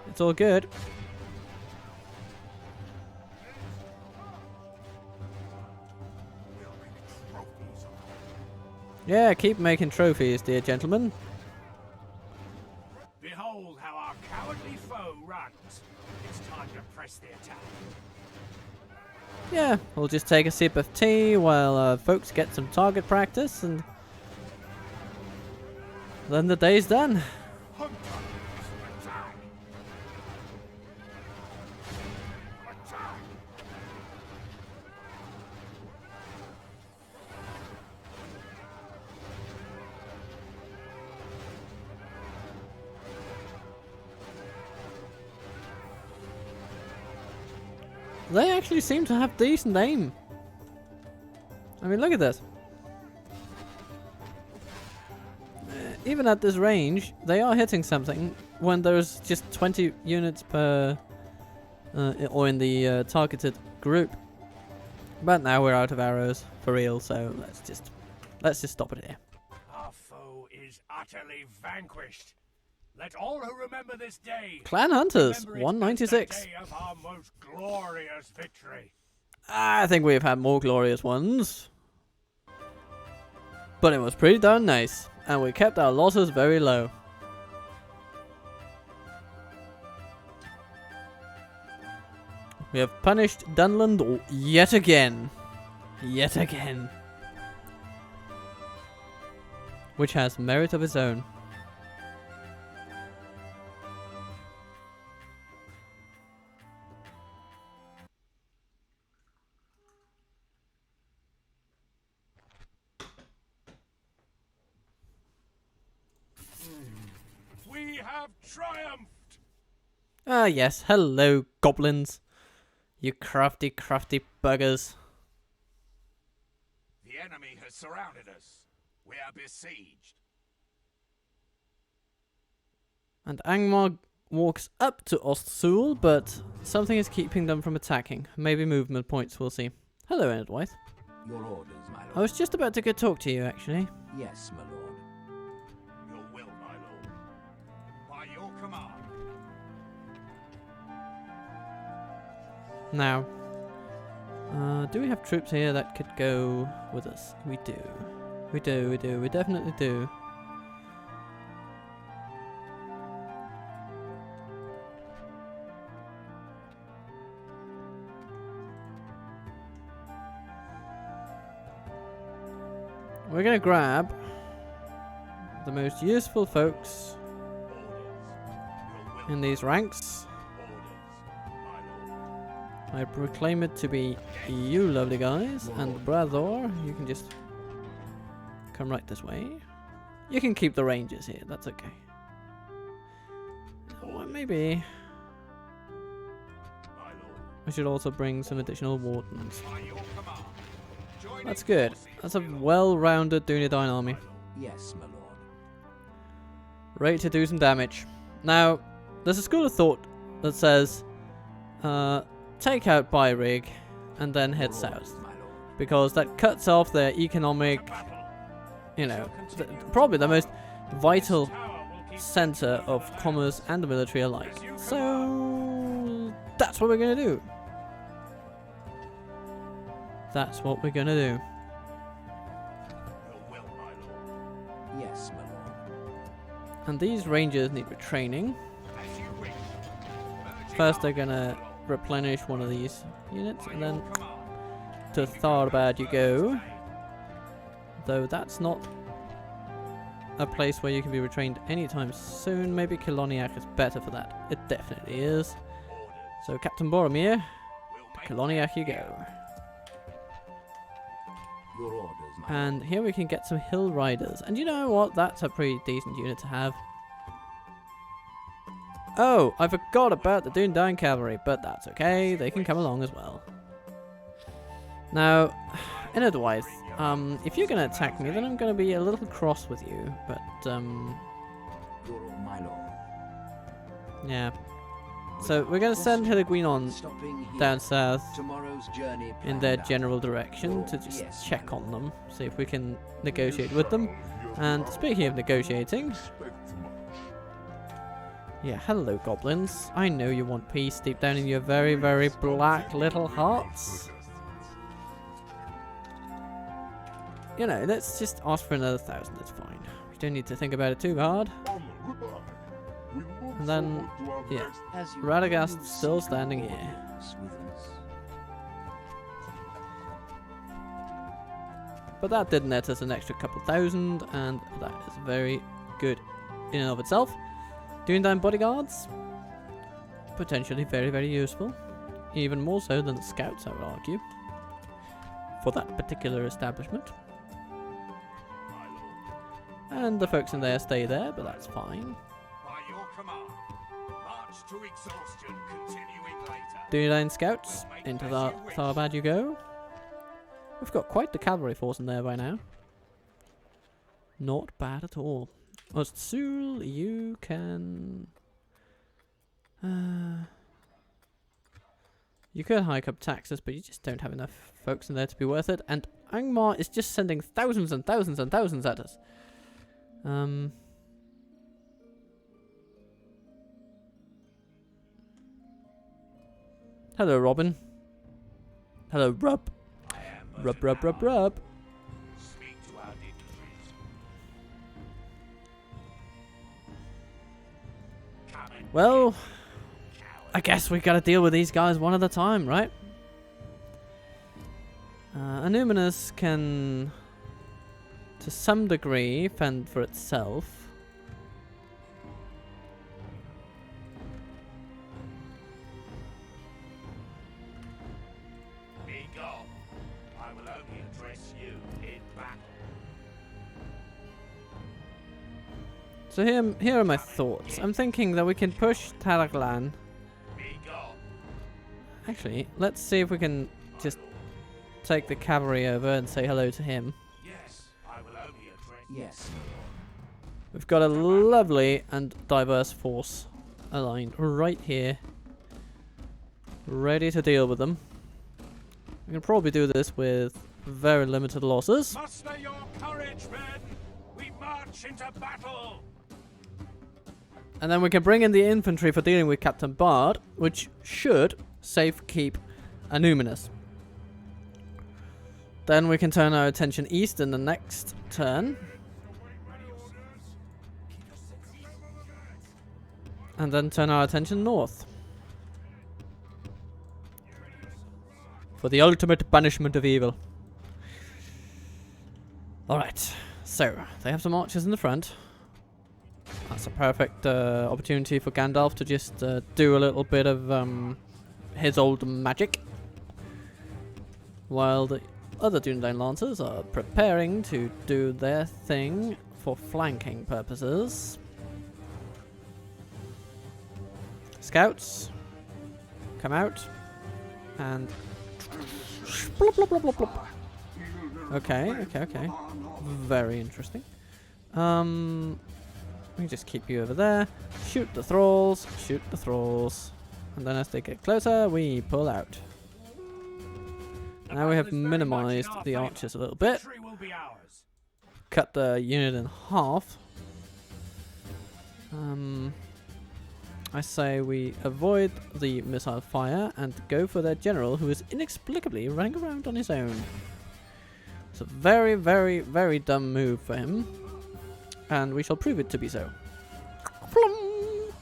It's all good. Yeah, keep making trophies, dear gentlemen. Behold how our cowardly foe runs. It's time to press the attack. Yeah, we'll just take a sip of tea while folks get some target practice, and then the day's done. They actually seem to have decent aim. I mean, look at this. Even at this range, they are hitting something when there's just 20 units per, or in the targeted group. But now we're out of arrows for real, so let's just stop it here. Our foe is utterly vanquished. Let all who remember this day. Clan Hunters, remember it as 196. the day of our most glorious victory. I think we've had more glorious ones. But it was pretty darn nice, and we kept our losses very low. We have punished Dunland yet again. Yet again. Which has merit of its own. We have triumphed. Ah yes, hello goblins. You crafty, crafty buggers. The enemy has surrounded us. We are besieged. And Angmar walks up to Ostsul, but something is keeping them from attacking. Maybe movement points, we'll see. Hello, Enedwaith. Your orders, my lord. I was just about to go talk to you, actually. Yes, my lord. Your will, my lord. By your command. Now, do we have troops here that could go with us? We do. We definitely do. We're gonna grab the most useful folks in these ranks. I proclaim it to be you lovely guys, and Brathor, you can just come right this way. You can keep the rangers here, that's okay. Well, maybe I should also bring some additional wardens. That's good. That's a well-rounded Dunedain army. Yes, my lord. Ready to do some damage. Now, there's a school of thought that says, take out Byrig and then head south, because that cuts off their economic, you know, probably the most vital center of commerce and the military alike. So that's what we're gonna do. That's what we're gonna do. Yes, my lord. And these rangers need retraining. First they're gonna replenish one of these units, and then to Tharbad you go. Though that's not a place where you can be retrained anytime soon. Maybe Kiloniak is better for that. It definitely is. So Captain Boromir, to Kiloniak you go. Your orders, my And here we can get some hill riders. And you know what? That's a pretty decent unit to have. Oh, I forgot about the Dunedain cavalry, but that's okay. They can come along as well. Now, Enedwaith, if you're going to attack me, then I'm going to be a little cross with you. But, my lord. yeah. So we're going to send Hilligween on down south Tomorrow's journey in their general direction to just check on them, see if we can negotiate with them. And speaking of negotiating, yeah, hello goblins. I know you want peace deep down in your very, very black little hearts. You know, let's just ask for another 1,000, it's fine. We don't need to think about it too hard. And then, yeah, Radagast's still standing here. But that did net us an extra couple thousand, and that is very good in and of itself. Dunedain bodyguards, potentially very, very useful. Even more so than the scouts, I would argue, for that particular establishment. And the folks in there stay there, but that's fine. By your command, march to exhaustion, continuing later. Dunedain scouts, into the Tharbad you go. We've got quite the cavalry force in there by now. Not bad at all. Sul, you can... you could hike up taxes, but you just don't have enough folks in there to be worth it. And Angmar is just sending thousands and thousands and thousands at us. Hello, Robin. Hello, Rub. Rub, rub, rub, rub. Speak to our dignitaries. Well, I guess we gotta deal with these guys one at a time, right? Annuminas can, to some degree, fend for itself. Be gone. I will only address you in battle. So here are my thoughts. I'm thinking that we can push Taraglan. Be gone. Actually, let's see if we can just take the cavalry over and say hello to him. Yes, I will only address. Yes, my lord. We've got a lovely and diverse force aligned right here, ready to deal with them. We can probably do this with very limited losses. Muster your courage, men. We march into battle. And then we can bring in the infantry for dealing with Captain Bard, which should safe keep Annuminas. Then we can turn our attention east in the next turn. And then turn our attention north. For the ultimate banishment of evil. Alright, so they have some archers in the front. That's a perfect opportunity for Gandalf to just do a little bit of his old magic. While the other Dunedain Lancers are preparing to do their thing for flanking purposes. Scouts, come out and blop, blop, blop, blop, blop. Okay. Very interesting. We just keep you over there. Shoot the thralls, and then as they get closer, we pull out. Now we have minimized the archers a little bit. Victory will be ours. Cut the unit in half. I say we avoid the missile fire and go for their general, who is inexplicably running around on his own. It's a very, very, very dumb move for him, and we shall prove it to be so. Plum!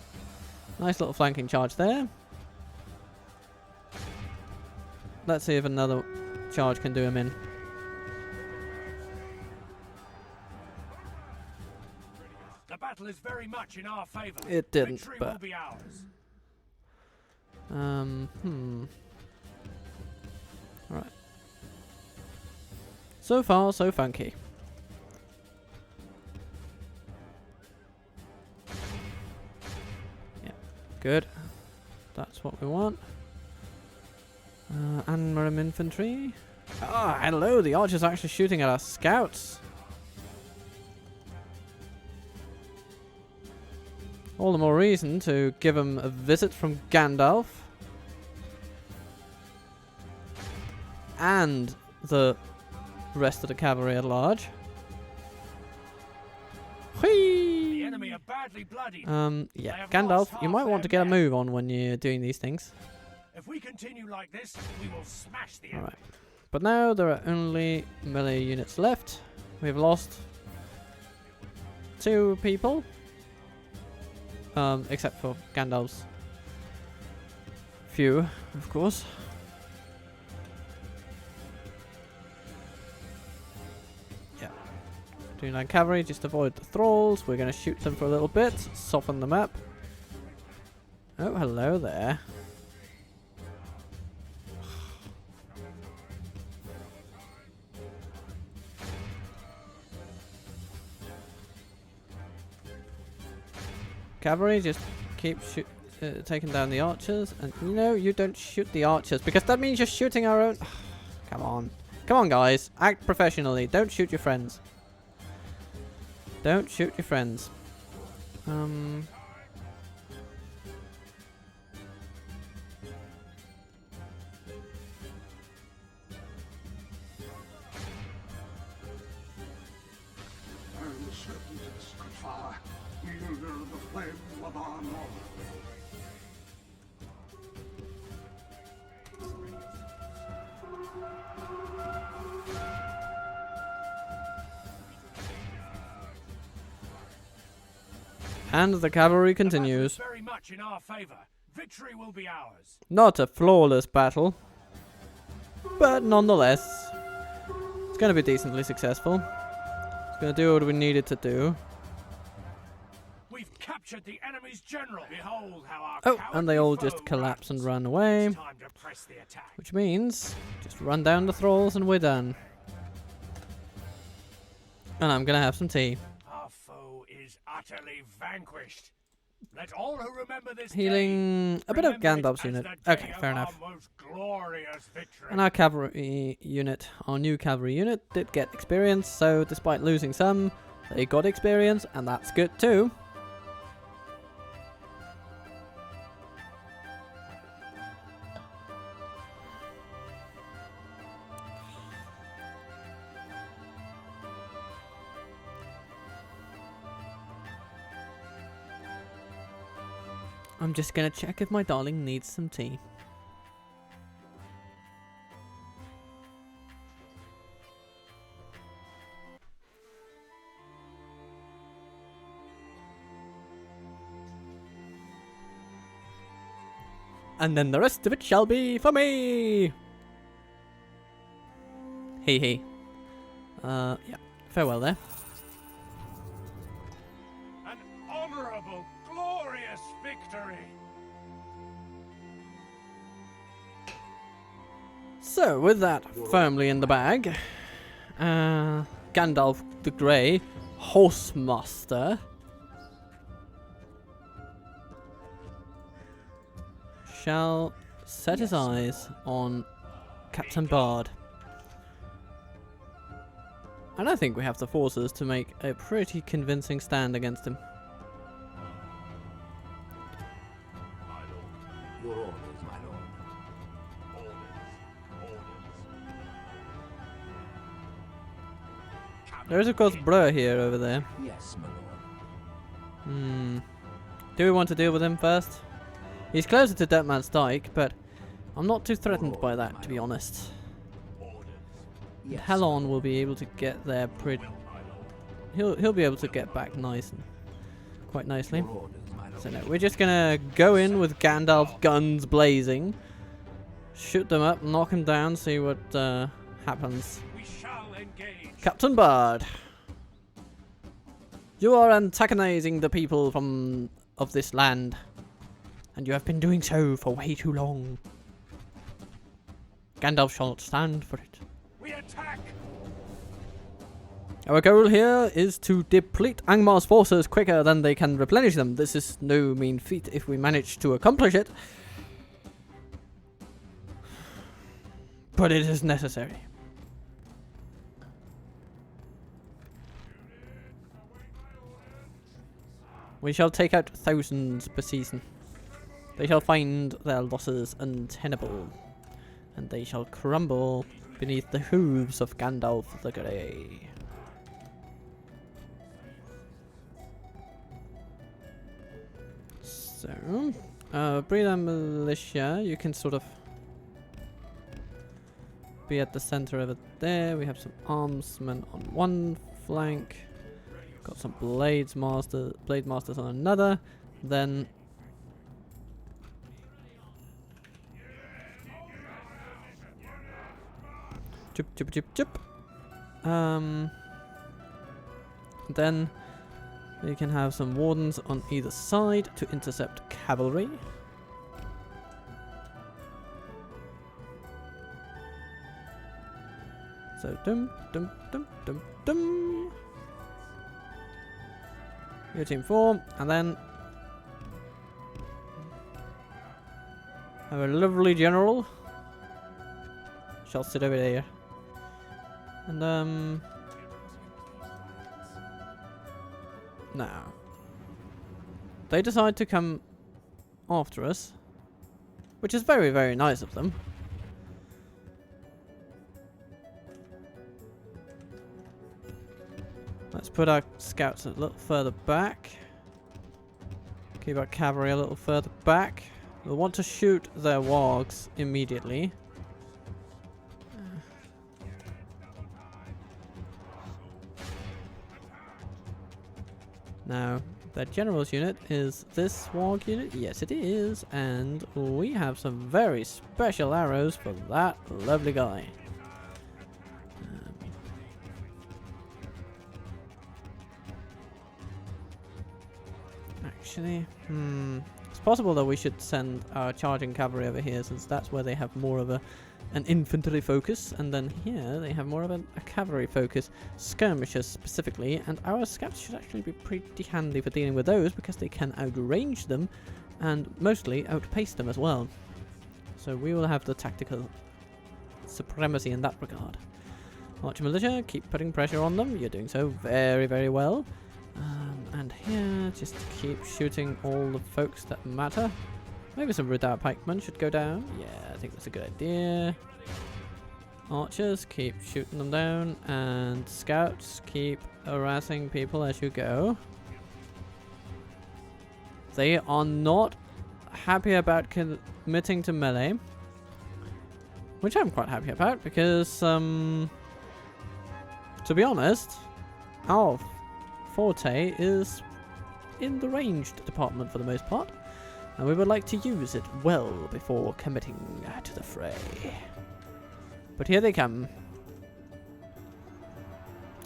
Nice little flanking charge there. Let's see if another charge can do him in. The battle is very much in our favor. It didn't, Victory but will be ours. Alright. So far, so funky. Yeah, good. That's what we want. Anmurim infantry. Ah, hello, the archers are actually shooting at our scouts. All the more reason to give them a visit from Gandalf. And the rest of the cavalry at large. Whee! The enemy are badly bloodied. Yeah, Gandalf, you might want to get a move on when you're doing these things. If we continue like this, we will smash the enemy. Alright. But now there are only melee units left. We've lost 2 people. Except for Gandalf's few, of course. Yeah. Dunedain cavalry, just avoid the thralls. We're going to shoot them for a little bit, soften them up. Oh, hello there. Cavalry, just keep taking down the archers, and no, you don't shoot the archers because that means you're shooting our own. Come on, Come on, guys. Act professionally. Don't shoot your friends. Don't shoot your friends. And serpent's fire, wielder of the flame of Arnor. And the cavalry continues. Very much in our favor. Victory will be ours. Not a flawless battle, but nonetheless, it's going to be decently successful. It's going to do what we needed to do. We've captured the enemy's general. Behold how our Oh, and they all cowardly just foe collapse and runs. run away, It's time to press the attack. which means just run down the thralls and we're done. And I'm going to have some tea. Our foe is utterly vanquished. Let all who remember this Healing a bit of remember it Gandalf's as unit. the Okay, day of fair our enough. most glorious victory. And our cavalry unit, our new cavalry unit, did get experience, so despite losing some, they got experience, and that's good too. I'm just gonna check if my darling needs some tea. And then the rest of it shall be for me! Hee. Yeah. Farewell there. An honorable, glorious victory. So, with that firmly in the bag, Gandalf the Grey, Horsemaster, shall set his eyes on Captain Bard. And I think we have the forces to make a pretty convincing stand against him. Your orders, my lord. There is of course Blur here over there. Yes, my lord. Do we want to deal with him first? He's closer to Deadman's Dyke, but I'm not too threatened by that, to be honest. Yes. Halon will be able to get there pretty... He'll be able to get back quite nicely. Your orders, my lord. So no, we're just gonna go in with Gandalf guns blazing, shoot them up, knock them down, see what happens. We shall engage. Captain Bard, you are antagonizing the people of this land, and you have been doing so for way too long. Gandalf shall not stand for it. We attack. Our goal here is to deplete Angmar's forces quicker than they can replenish them. This is no mean feat if we manage to accomplish it. But it is necessary. We shall take out thousands per season. They shall find their losses untenable, and they shall crumble beneath the hooves of Gandalf the Grey. So, Breda Militia, you can sort of be at the center of it there. We have some armsmen on one flank. Got some blade masters on another. Then chip. Then we can have some wardens on either side to intercept cavalry. So dum. Your team 4, and then have a lovely general shall sit over there. And now they decide to come after us, which is very, very nice of them. Let's put our scouts a little further back. Keep our cavalry a little further back. We'll want to shoot their wargs immediately. Now, their general's unit is this warg unit? Yes, it is. And we have some very special arrows for that lovely guy. Actually, it's possible that we should send our charging cavalry over here, since that's where they have more of an infantry focus, and then here they have more of a cavalry focus, skirmishers specifically, and our scouts should actually be pretty handy for dealing with those, because they can outrange them and mostly outpace them as well. So we will have the tactical supremacy in that regard. Archer militia, keep putting pressure on them. You're doing so very, very well. And here, just keep shooting all the folks that matter. Maybe some redoubt pikemen should go down. Yeah, I think that's a good idea. Archers, keep shooting them down. And scouts, keep harassing people as you go. They are not happy about committing to melee, which I'm quite happy about, because, to be honest, our forte is in the ranged department for the most part, and we would like to use it well before committing to the fray. But here they come,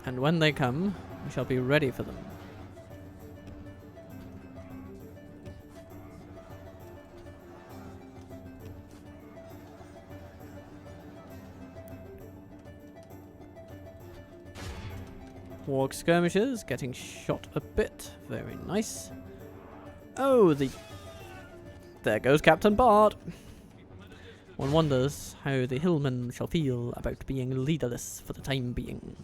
and when they come, we shall be ready for them. Warg skirmishers getting shot a bit. Very nice. Oh, there goes Captain Bard. One wonders how the hillmen shall feel about being leaderless for the time being.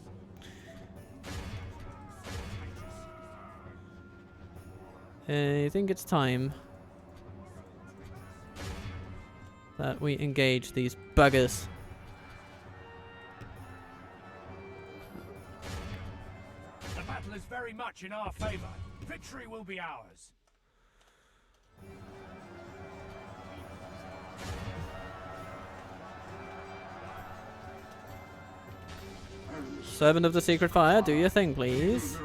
I think it's time that we engage these buggers. The battle is very much in our favor. Victory will be ours. Servant of the Secret Fire, do your thing, please.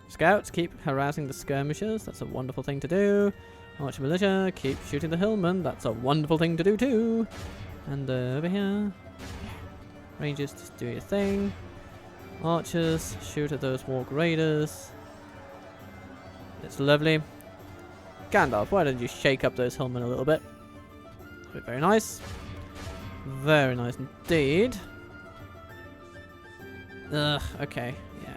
Scouts, keep harassing the skirmishers. That's a wonderful thing to do. Archer militia, keep shooting the hillmen. That's a wonderful thing to do too. And over here, Rangers, just do your thing. Archers, shoot at those warg raiders. It's lovely. Gandalf, why don't you shake up those hillmen a little bit? Very nice. Very nice indeed. Ugh, okay, yeah.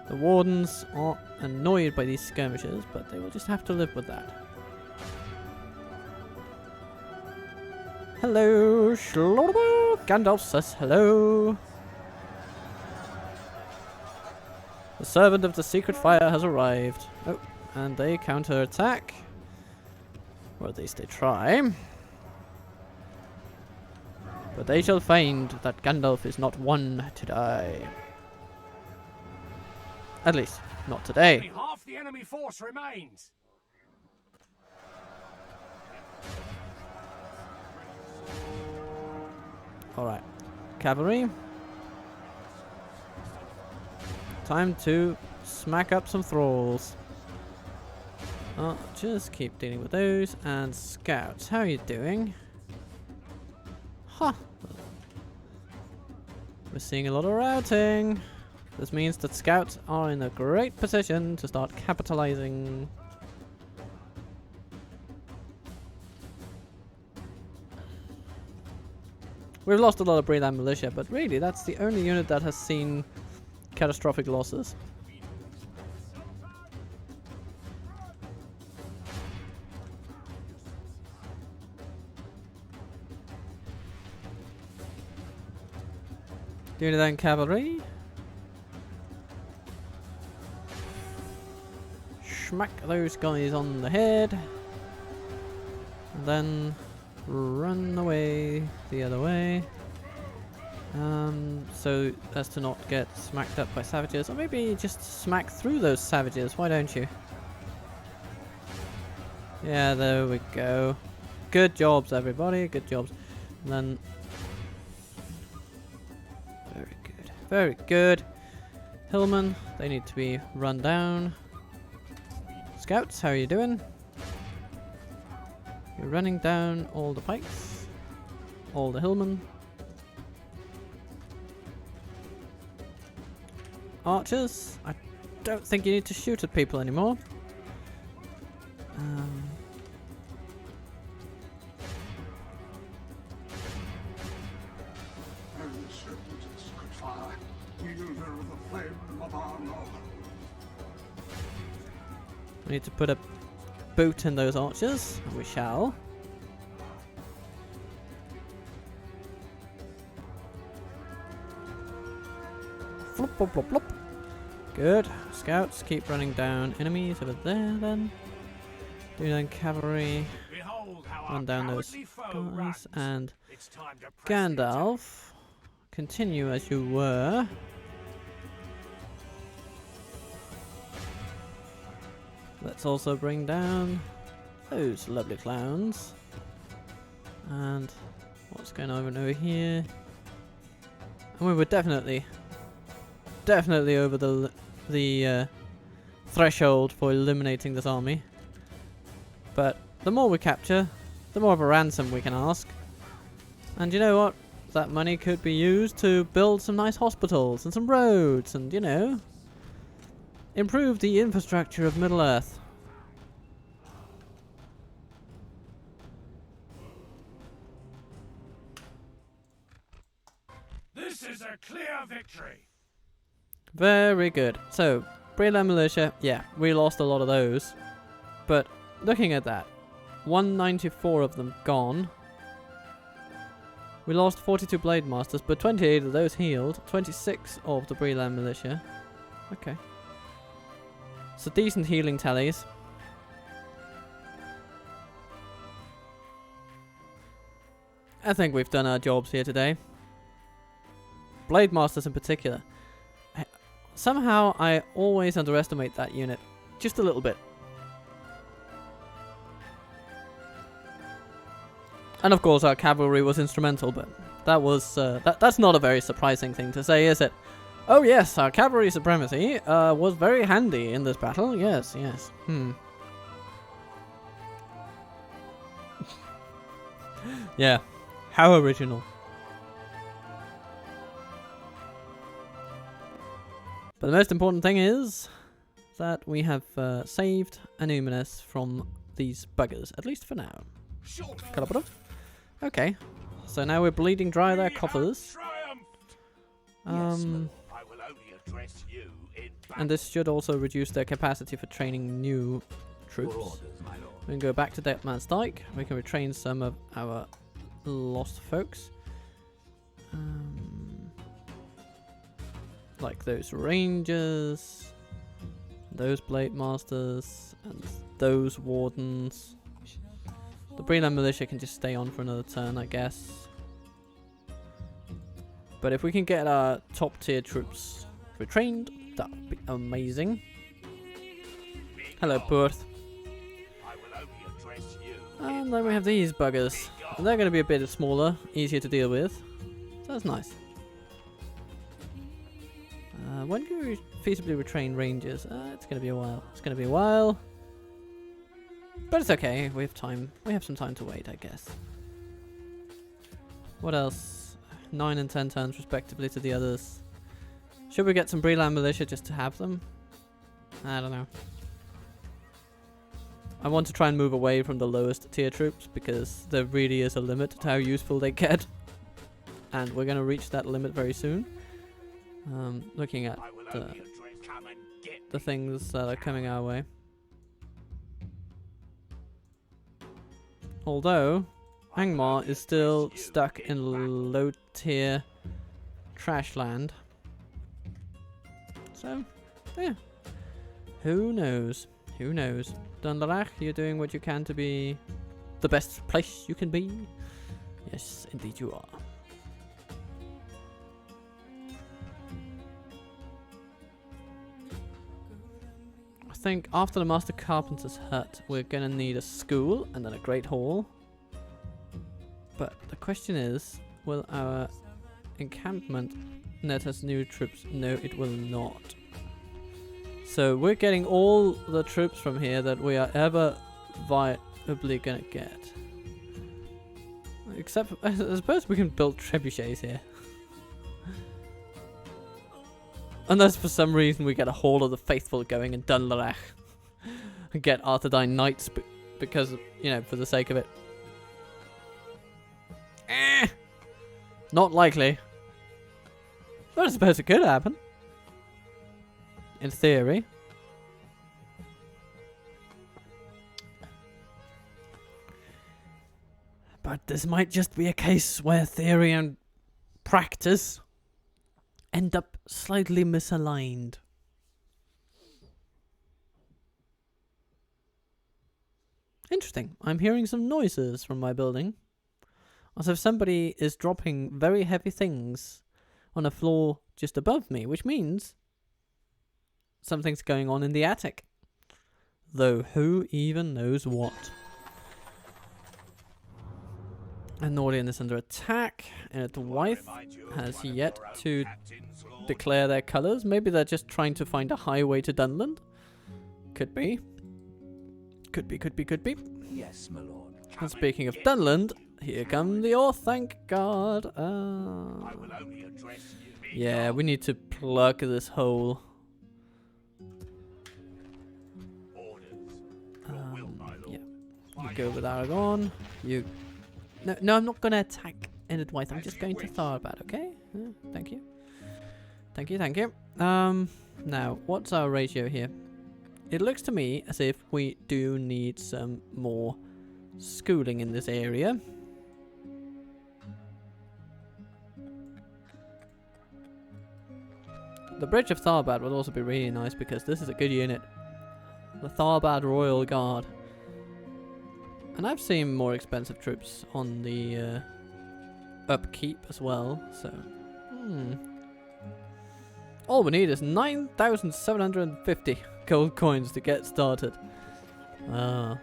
The wardens are annoyed by these skirmishers, but they will just have to live with that. Hello, Gandalf says hello. The servant of the secret fire has arrived. Oh, and they counterattack. Or at least they try. But they shall find that Gandalf is not one to die. At least, not today. Only half the enemy force remains. Alright. Cavalry. Time to smack up some thralls. Just keep dealing with those. And scouts, how are you doing? Huh. We're seeing a lot of routing. This means that scouts are in a great position to start capitalizing. We've lost a lot of Breland militia, but really that's the only unit that has seen catastrophic losses. Dunedain cavalry. Smack those guys on the head. And then run away the other way. So as to not get smacked up by savages. Or maybe just smack through those savages. Why don't you? Yeah, there we go. Good jobs, everybody. Good jobs. And then... Very good. Very good. Hillmen, they need to be run down. Scouts, how are you doing? You're running down all the pikes. All the hillmen. Archers, I don't think you need to shoot at people anymore. We need to put a boot in those archers, and we shall. Flop, flop, flop, flop. Good. Scouts, keep running down enemies over there then. Dunedain cavalry. Run down those guys. And Gandalf, continue as you were. Let's also bring down those lovely clowns. And what's going on over here? And we were definitely over the threshold for eliminating this army. But the more we capture, the more of a ransom we can ask. And you know what? That money could be used to build some nice hospitals and some roads and, you know, improve the infrastructure of Middle-earth. This is a clear victory. Very good. So, Breland militia, yeah, we lost a lot of those. But looking at that, 194 of them gone. We lost 42 Blade Masters, but 28 of those healed. 26 of the Breland militia. Okay. So decent healing tallies. I think we've done our jobs here today. Blade Masters in particular. Somehow I always underestimate that unit. Just a little bit. And of course our cavalry was instrumental, but that was that's not a very surprising thing to say, is it? Oh yes, our cavalry supremacy was very handy in this battle. Yes, yes. Yeah. How original. But the most important thing is that we have saved Annuminas from these buggers, at least for now. Okay, so now we're bleeding dry their coffers. And this should also reduce their capacity for training new troops. We can go back to Deadman's Dyke. We can retrain some of our lost folks. Like those rangers, those blade masters, and those wardens. The Breland militia can just stay on for another turn, I guess. But if we can get our top tier troops retrained, that would be amazing. Hello, Perth. And then we have these buggers. And they're going to be a bit smaller, easier to deal with. So that's nice. When can we feasibly retrain rangers? It's going to be a while. It's going to be a while. But it's okay. We have time. We have some time to wait, I guess. What else? 9 and 10 turns respectively to the others. Should we get some Breland militia just to have them? I don't know. I want to try and move away from the lowest tier troops because there really is a limit to how useful they get. And we're going to reach that limit very soon. Looking at the things that are coming our way. Although, Angmar is still stuck in low-tier trash land. So, yeah. Who knows? Who knows? Dunlarach, you're doing what you can to be the best place you can be. Yes, indeed you are. I think after the Master Carpenter's hut, we're gonna need a school and then a great hall. But the question is, will our encampment net us new troops? No, it will not. So we're getting all the troops from here that we are ever viably gonna get. Except, I suppose we can build trebuchets here. Unless for some reason we get a Hall of the Faithful going in Dunlarach. And get Arthedain Knights because, you know, for the sake of it. Not likely. But I suppose it could happen. In theory. But this might just be a case where theory and practice end up slightly misaligned. Interesting. I'm hearing some noises from my building. As if somebody is dropping very heavy things on a floor just above me, which means something's going on in the attic. Though who even knows what? Anorian is under attack, and Enedwaith has yet to declare their colours. Maybe they're just trying to find a highway to Dunland. Could be. Could be. Yes, my lord. And speaking of Dunland, here come the Orth, thank God. Yeah, we need to plug this hole. Yeah. You go with Aragorn. You... No, I'm not going to attack Enedwaith. I'm just going to Tharbad, okay? Thank you. Thank you. Now, what's our ratio here? It looks to me as if we do need some more schooling in this area. The Bridge of Tharbad would also be really nice because this is a good unit. The Tharbad Royal Guard. And I've seen more expensive troops on the upkeep as well, so... All we need is 9,750 gold coins to get started. For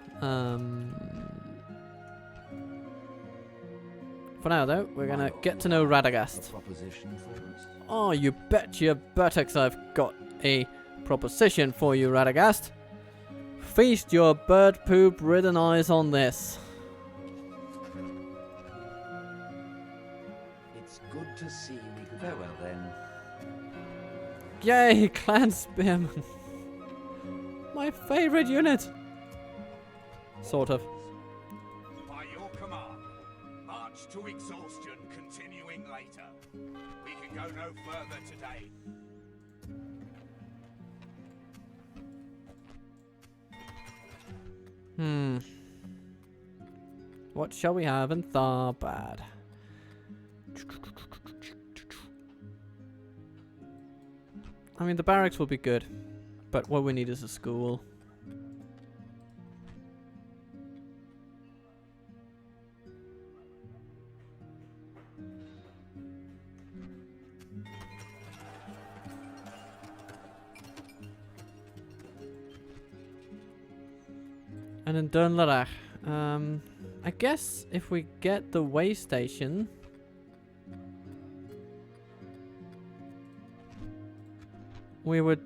now though, we're gonna get to know Radagast. Oh, you bet your buttocks I've got a proposition for you, Radagast. Feast your bird poop ridden eyes on this. It's good to see we could farewell then. Yay, Clan Spearman. My favourite unit. Sort of. By your command, march to exhaustion, continuing later. We can go no further today. What shall we have in Tharbad? I mean, the barracks will be good, but what we need is a school. And in Dunlarach, I guess if we get the way station, we would,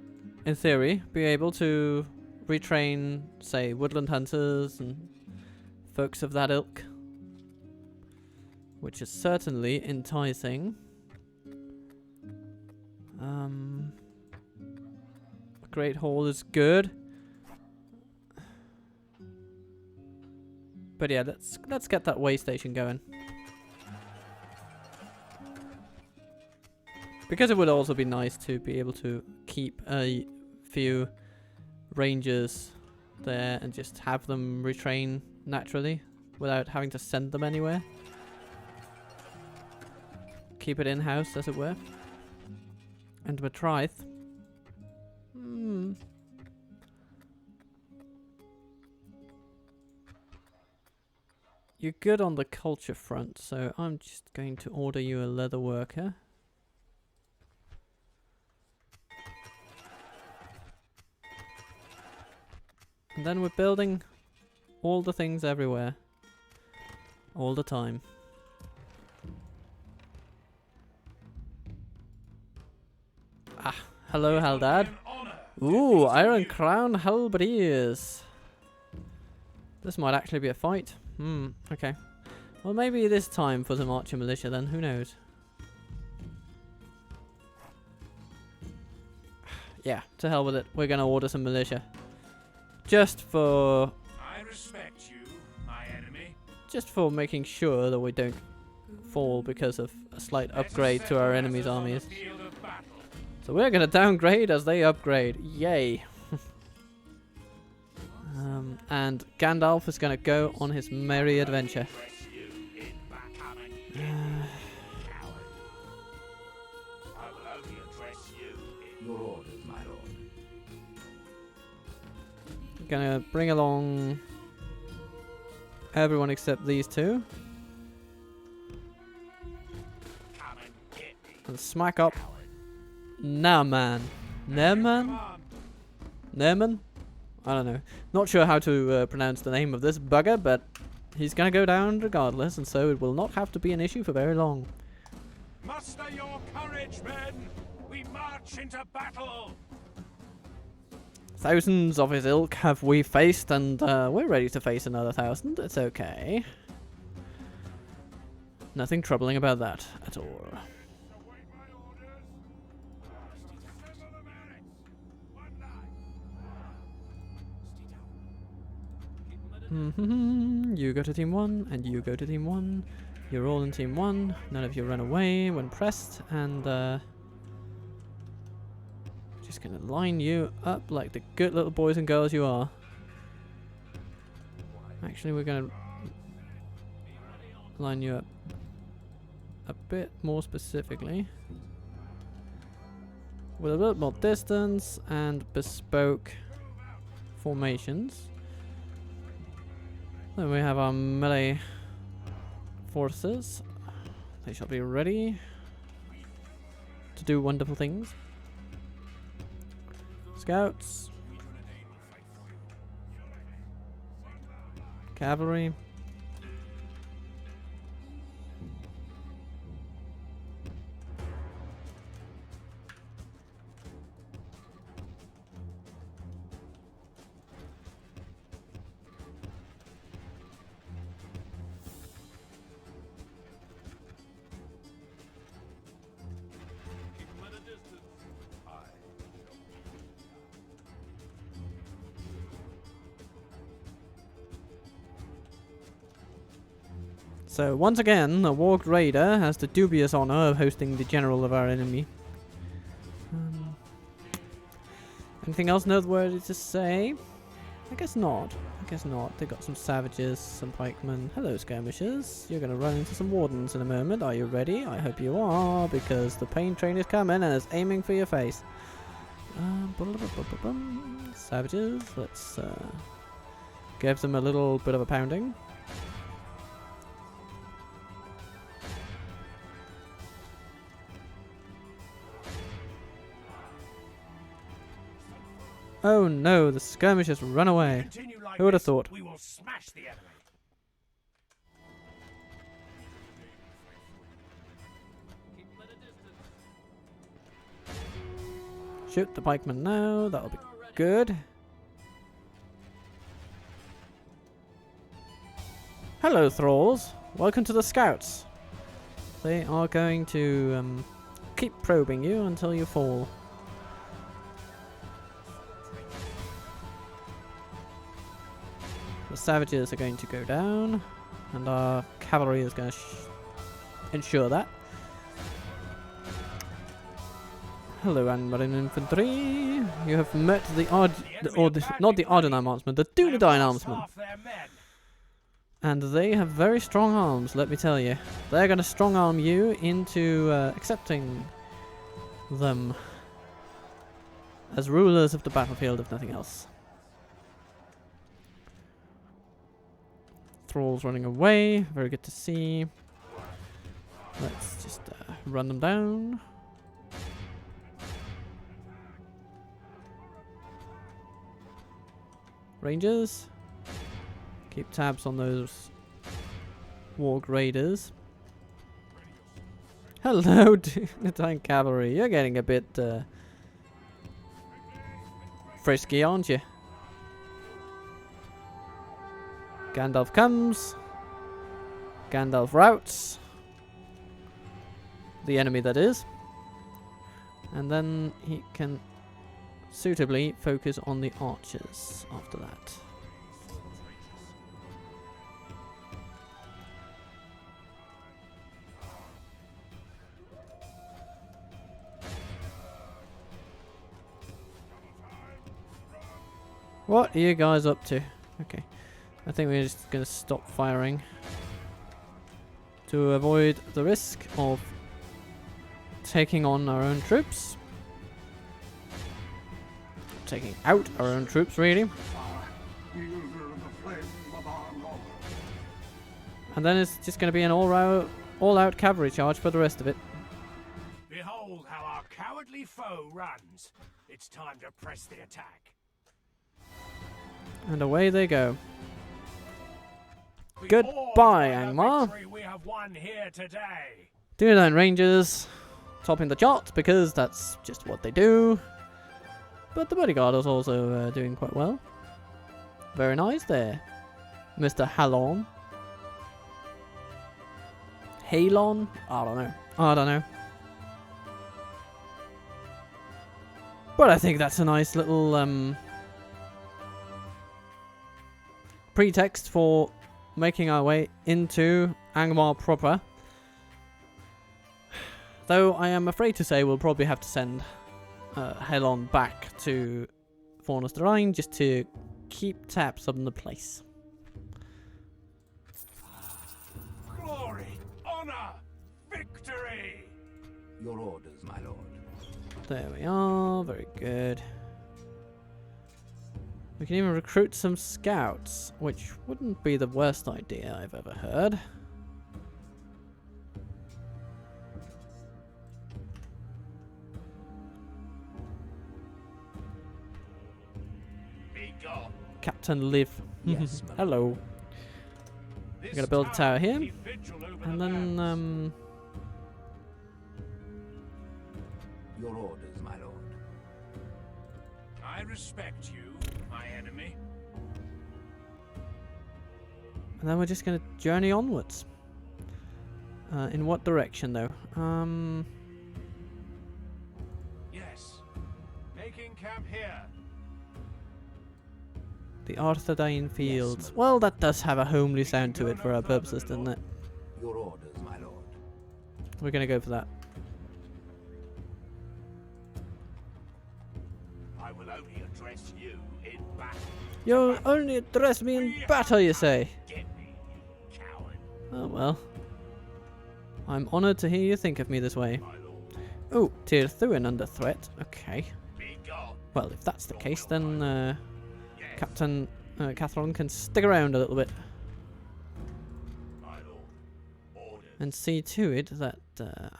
in theory, be able to retrain, say, woodland hunters and folks of that ilk, which is certainly enticing. A Great Hall is good. But yeah, let's get that way station going. Because it would also be nice to be able to keep keep a few rangers there and just have them retrain naturally without having to send them anywhere. Keep it in-house, as it were. And Matraith. You're good on the culture front, so I'm just going to order you a leather worker. And then we're building all the things everywhere. All the time. Ah, hello Haldad. Ooh, Iron Crown Halbards. This might actually be a fight. Okay. Well, maybe it is time for some archer militia then, who knows? Yeah, to hell with it. We're gonna order some militia. Just for... I respect you, my enemy. Just for making sure that we don't fall because of a slight upgrade to our enemy's armies. So we're gonna downgrade as they upgrade. Yay. And Gandalf is gonna go on his merry adventure. Your orders, my lord. Gonna bring along everyone except these two. And smack up Naaman. Naaman? Naaman? I don't know. Not sure how to pronounce the name of this bugger, but he's gonna go down regardless, and so it will not have to be an issue for very long. Muster your courage, men! We march into battle! Thousands of his ilk have we faced, and we're ready to face another 1,000. It's okay. Nothing troubling about that at all. You go to team 1, and you go to team 1. You're all in team 1. None of you run away when pressed, and just gonna line you up like the good little boys and girls you are. Actually, we're gonna line you up a bit more specifically with a little more distance and bespoke formations. Then we have our melee forces. They shall be ready to do wonderful things. Scouts. Cavalry. So once again, a warged raider has the dubious honor of hosting the general of our enemy. Anything else noteworthy to say? I guess not. I guess not. They got some savages, some pikemen. Hello, skirmishers. You're going to run into some wardens in a moment. Are you ready? I hope you are, because the pain train is coming and is aiming for your face. Savages. Let's give them a little bit of a pounding. Oh no, the skirmishers run away. Like who would have thought? We will smash the enemy. Shoot the pikemen now, that'll be good. Hello, thralls. Welcome to the scouts. They are going to keep probing you until you fall. The savages are going to go down, and our cavalry is going to ensure that. Hello, Angmar infantry. You have met not the Ardenheim armsmen, the Dunedain armsmen. Half their men. And they have very strong arms, let me tell you. They're going to strong arm you into accepting them as rulers of the battlefield, if nothing else. Thralls running away, very good to see. Let's just run them down. Rangers, keep tabs on those warg raiders. Hello, Dunedain cavalry. You're getting a bit frisky, aren't you? Gandalf comes. Gandalf routs the enemy, that is. And then he can suitably focus on the archers after that. What are you guys up to? Okay, I think we're just going to stop firing to avoid the risk of taking on our own troops. Taking out our own troops, really. And then it's just going to be an all-out cavalry charge for the rest of it. Behold how our cowardly foe runs. It's time to press the attack. And away they go. Behold Goodbye, the Angmar. victory we have won here today. Dunedain Rangers topping the charts because that's just what they do. But the bodyguard is also doing quite well. Very nice there, Mr. Halon. Halon? I don't know. But I think that's a nice little pretext for making our way into Angmar proper. Though I am afraid to say we'll probably have to send Halon back to Faunus the Rhine just to keep tabs on the place. Glory, honor, victory. Your orders, my lord. There we are, very good. We can even recruit some scouts, which wouldn't be the worst idea I've ever heard. Be gone. Captain Liv. Yes, my Hello. This We're gonna build a tower here, keep vigil over and the then lands. Your orders, my lord. I respect you, my enemy. and then we're just gonna journey onwards. In what direction, though? Yes. Making camp here. The Arthedain Fields. Well, that does have a homely sound to it for our purposes, doesn't it? Your orders, my lord. We're gonna go for that. I will only address you in battle. You'll only address me in battle, you say? Get me, you coward. Oh well. I'm honoured to hear you think of me this way. My lord. Oh, Tirthuin under threat. Okay. Be gone. Well, if that's the case, then Yes. Captain Catherine can stick around a little bit My lord. Orders. and see to it that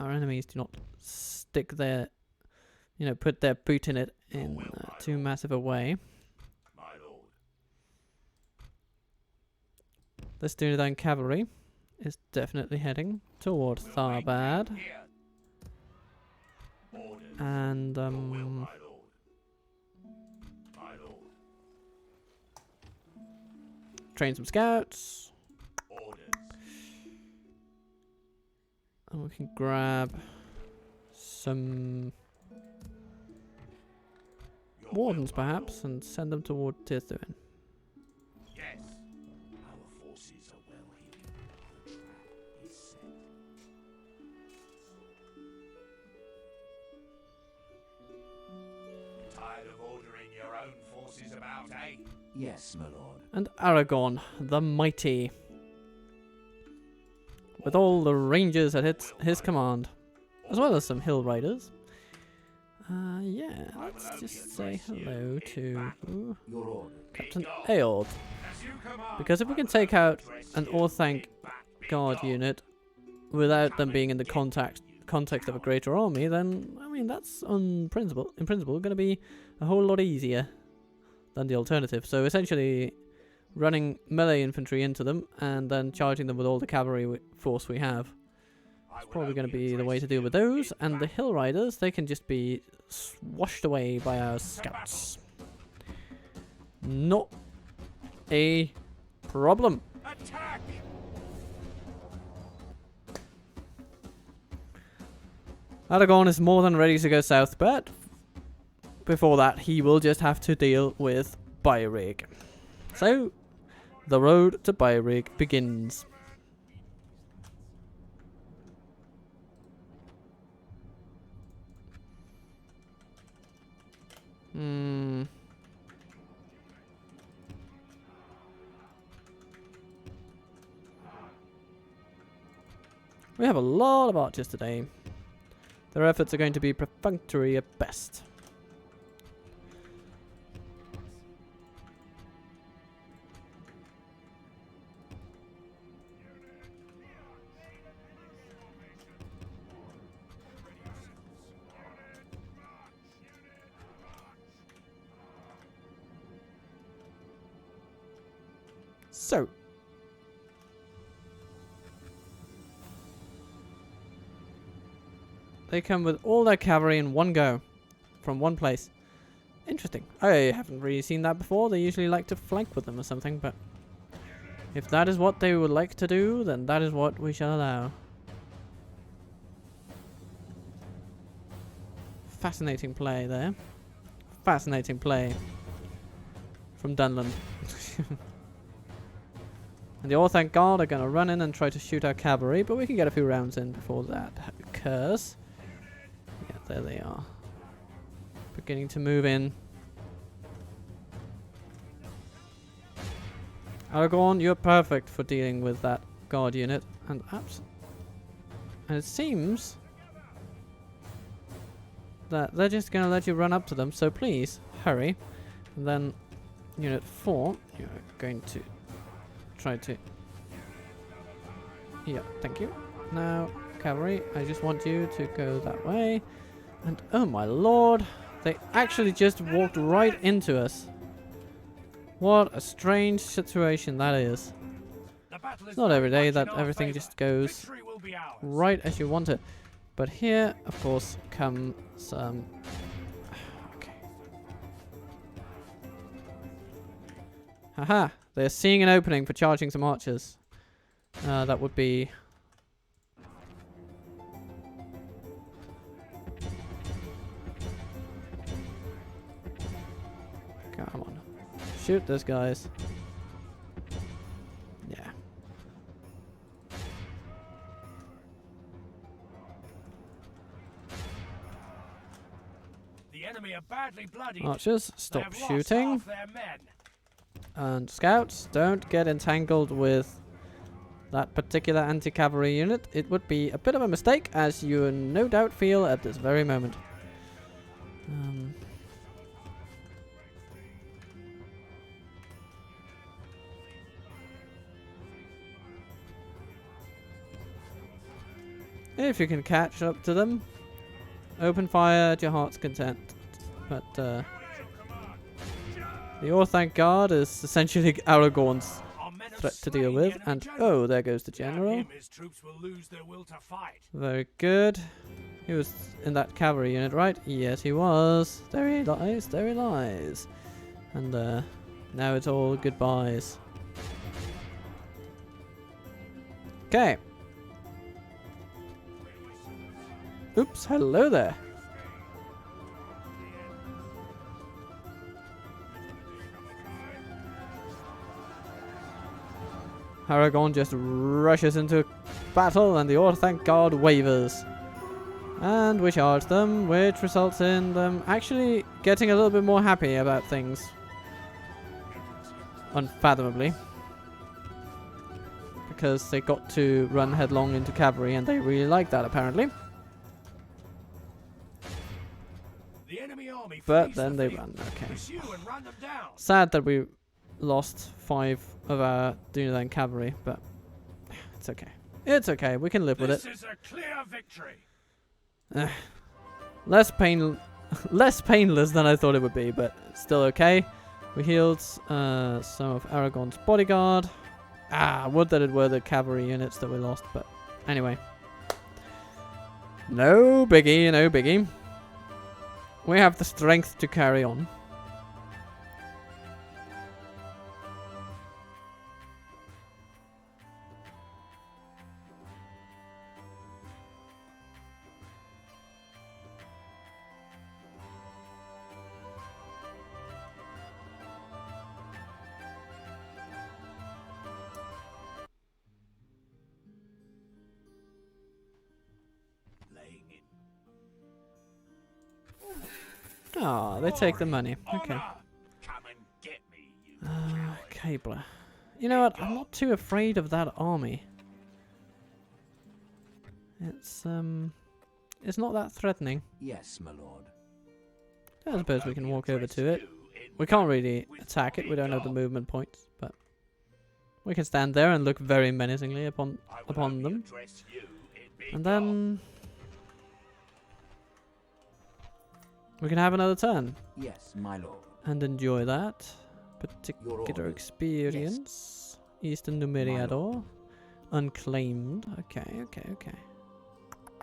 our enemies do not stick their, put their boot in it in too massive a way. My lord. This Dunedain cavalry is definitely heading towards Tharbad, Here. Orders. and Your will, my lord. My lord. train some scouts, Orders. and we can grab some Your wardens will, my perhaps and send them toward Tirthuin. lord. Yes. Our forces are well hidden. The trap is set. about, eh? Yes, my lord. And Aragorn, the mighty, with all the rangers at his command, as well as some hill riders. Yeah, let's just say hello to Your orders. Captain Aord. Because if we can take out an Orthanc guard unit without them being in the context of a greater army, then, I mean, that's in principle going to be a whole lot easier than the alternative. So essentially, running melee infantry into them and then charging them with all the cavalry force we have. It's probably going to be the way to deal with those. And the hill riders, they can just be washed away by our scouts. Not a problem. Attack! Aragorn is more than ready to go south, but before that, he will just have to deal with Byrig. So, the road to Byrig begins. We have a lot of archers today. Their efforts are going to be perfunctory at best. So, they come with all their cavalry in one go, from one place. Interesting. I haven't really seen that before. They usually like to flank with them or something, but if that is what they would like to do, then that is what we shall allow. Fascinating play there. Fascinating play from Dunland. And the Orthanc Guard are going to run in and try to shoot our cavalry, but we can get a few rounds in before that occurs. Yeah, there they are. Beginning to move in. Aragorn, you're perfect for dealing with that guard unit. And it seems that they're just going to let you run up to them, so please, hurry. And then, Unit 4, you're going to try to... Yeah, thank you. Now, cavalry, I just want you to go that way. And, oh my lord, they actually just walked right into us. What a strange situation that is. It's not every day that everything just goes right as you want it. But here, of course, come some... Okay. Haha, they're seeing an opening for charging some archers. That would be... Come on. Shoot those guys. Yeah. The enemy are badly bloodied. Archers, They stop have lost shooting. half their men. And scouts, don't get entangled with that particular anti-cavalry unit. It would be a bit of a mistake, as you no doubt feel at this very moment. If you can catch up to them, open fire at your heart's content. But the Orthanc Guard is essentially Aragorn's threat to deal with. And oh, there goes the general. His troops will lose their will to fight. Very good. He was in that cavalry unit, right? Yes, he was. There he lies. There he lies. And now it's all goodbyes. Okay. Oops, hello there. Aragorn just rushes into battle and the Orthanc Guard wavers. And we charge them, which results in them actually getting a little bit more happy about things. unfathomably. Because they got to run headlong into cavalry and they really like that apparently. The enemy army But flees then the they field. run, okay. Pursue and run them down. Sad that we lost 5 of our Dunedain cavalry, but it's okay. It's okay, we can live with it. This is a clear victory. Less painless than I thought it would be, but still okay. We healed some of Aragorn's bodyguard. Would that it were the cavalry units that we lost, but anyway. No biggie, no biggie. We have the strength to carry on. Oh, they take the money. Okay. Come and get me, you Cabler. You know what? I'm not too afraid of that army. It's not that threatening. Yes, my lord. I suppose we can walk over to it. We can't really attack it. We don't have the movement points, but we can stand there and look very menacingly upon them, and then we can have another turn. Yes, my lord. And enjoy that particular experience. Yes. Eastern Numeriador. Unclaimed. Okay.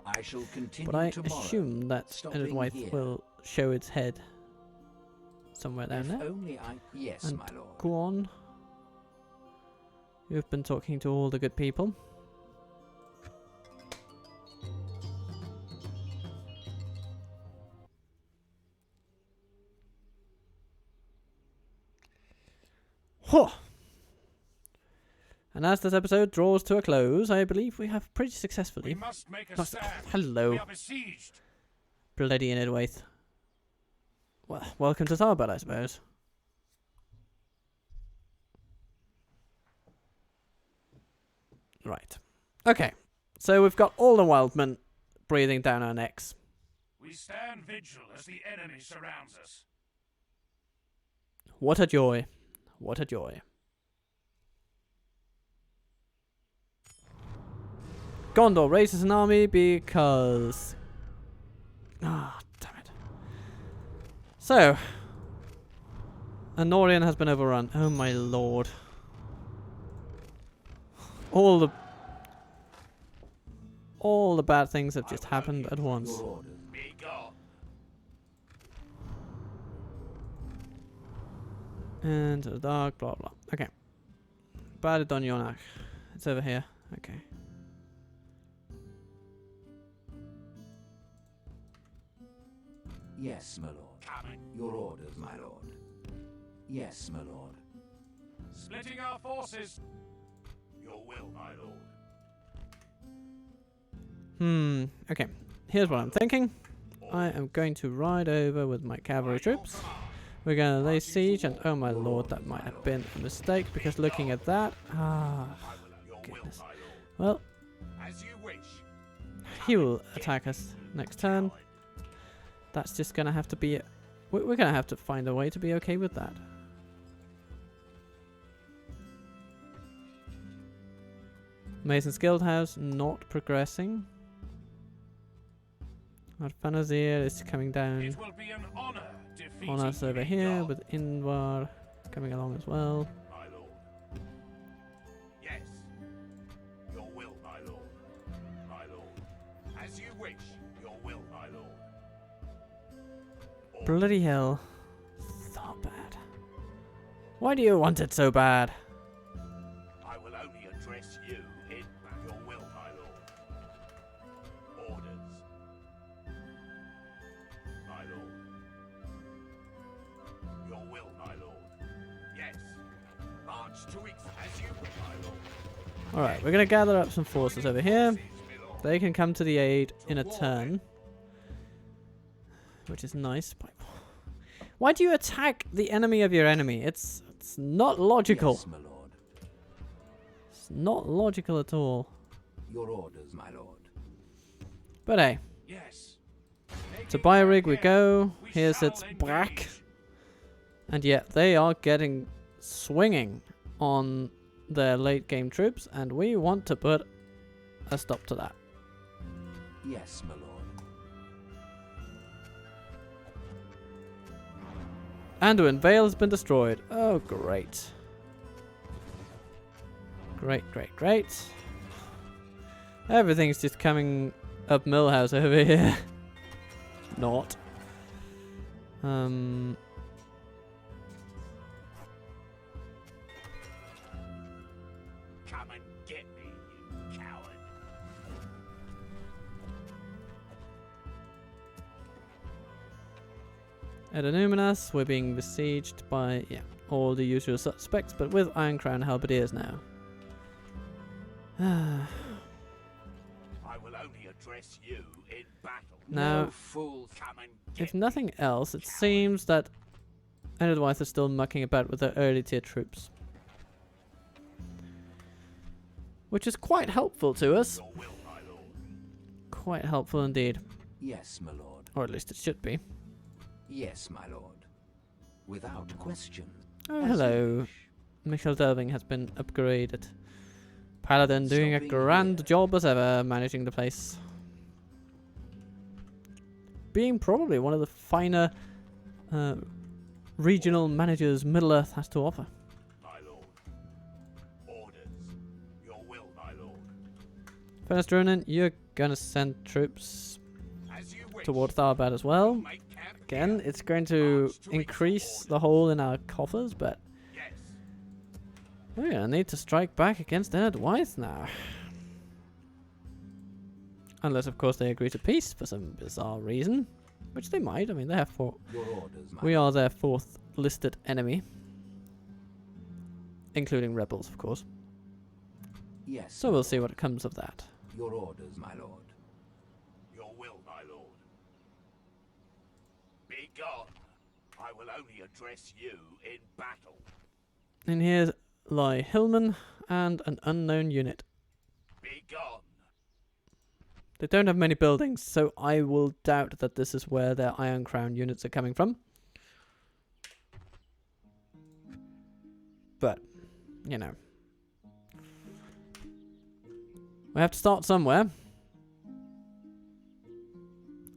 I shall continue but I tomorrow, assume that Enedwaith will show its head somewhere down there. Yes, and my lord. go on. You've been talking to all the good people. Huh. And as this episode draws to a close, I believe we have pretty successfully. We must make a stand. Hello. We are besieged. Bloody Enedwaith. Well, welcome to Tharbad, I suppose. Right. Okay. So we've got all the wildmen breathing down our necks. We stand vigil as the enemy surrounds us. What a joy. What a joy. Gondor raises an army because... Ah, damn it. So, Anorian has been overrun. Oh my lord. All the bad things have just happened at once. Be gone. And the dark, blah blah. Okay. Bad Donyonak. It's over here. Okay. Yes, my lord. Your orders, my lord. Yes, my lord. Splitting our forces. Your will, my lord. Okay. Here's what I'm thinking. I am going to ride over with my cavalry troops. We're going to lay siege, and oh my lord, that might have been a mistake, because looking at that... Ah, goodness. Well, he will attack us next turn. That's just going to have to be... We're going to have to find a way to be okay with that. Mason's Guildhouse not progressing. Arfanazir is coming down It will be an honor on us over here, with Ingvar coming along as well. My lord. Yes. Your will, my lord. My lord. As you wish. Your will, my lord. Bloody hell. Tharbad. Why do you want it so bad? I will only address you in your will, my lord. Orders. My lord. Your will, my lord. Yes. March to as you will, my lord. Alright, we're going to gather up some forces over here. They can come to the aid in a turn, which is nice. Why do you attack the enemy of your enemy? It's It's not logical. Yes, my lord. It's not logical at all. Your orders, my lord. But hey, Yes. to Byrig we go. Here sits Brack. And yet they are getting swinging on their late game troops, and we want to put a stop to that. Yes, my lord. Anduin Vale has been destroyed. Oh, great. Great, great, great. Everything's just coming up Millhouse over here. Not. Come and get me, you coward. At Annuminas, we're being besieged by, all the usual suspects, but with Iron Crown halberdiers now. I will only address you in battle. Now, No fool. Come and if get nothing else, it seems that Enedwaith is still mucking about with their early tier troops. Which is quite helpful to us. your will, my lord. Quite helpful indeed. Yes, my lord. Or at least it should be. Yes, my lord. Without question. Oh, As you hello. wish. Michel Delving has been upgraded. Paladin doing a Something grand here. job as ever, managing the place. Being probably one of the finer regional managers Middle-earth has to offer. My lord. Orders. Your will, my lord. Fenris Dronin, you're gonna send troops As you wish. toward Tharbad as well. Make camp Again, here. it's going to March to increase each the hole in our coffers, but Yes. we're gonna need to strike back against Enedwaith now. Unless, of course, they agree to peace for some bizarre reason. Which they might. I mean, they have four. Your orders, my We lord. are their fourth listed enemy. Including rebels, of course. Yes. So my we'll see lord. what comes of that. Your orders, my lord. Your will, my lord. Be gone. I will only address you in battle. And here lie Hillman and an unknown unit. Be gone. They don't have many buildings, so I will doubt that this is where their Iron Crown units are coming from. But, you know. We have to start somewhere.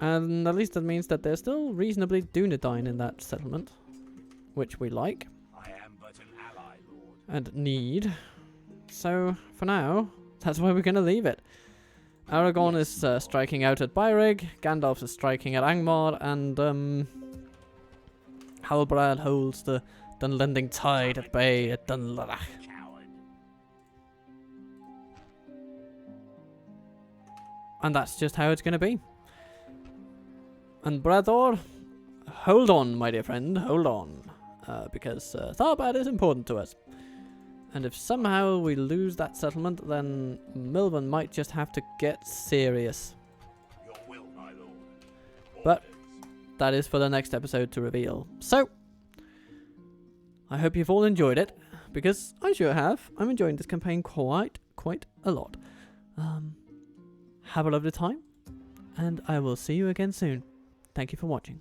And at least that means that there's still reasonably Dunedain in that settlement. Which we like I am but an ally, lord. and need. So, for now, that's where we're going to leave it. Aragorn is striking out at Byrig, Gandalf is striking at Angmar, and Halbarad holds the Dunlending Tide at bay at Dunlarach. Coward. And that's just how it's going to be. And Brathor, hold on, my dear friend, hold on. Because Tharbad is important to us. And if somehow we lose that settlement, then Milvan might just have to get serious. Your will, my lord. But Orders. that is for the next episode to reveal. So, I hope you've all enjoyed it, because I sure have. I'm enjoying this campaign quite a lot. Have a lovely time, and I will see you again soon. Thank you for watching.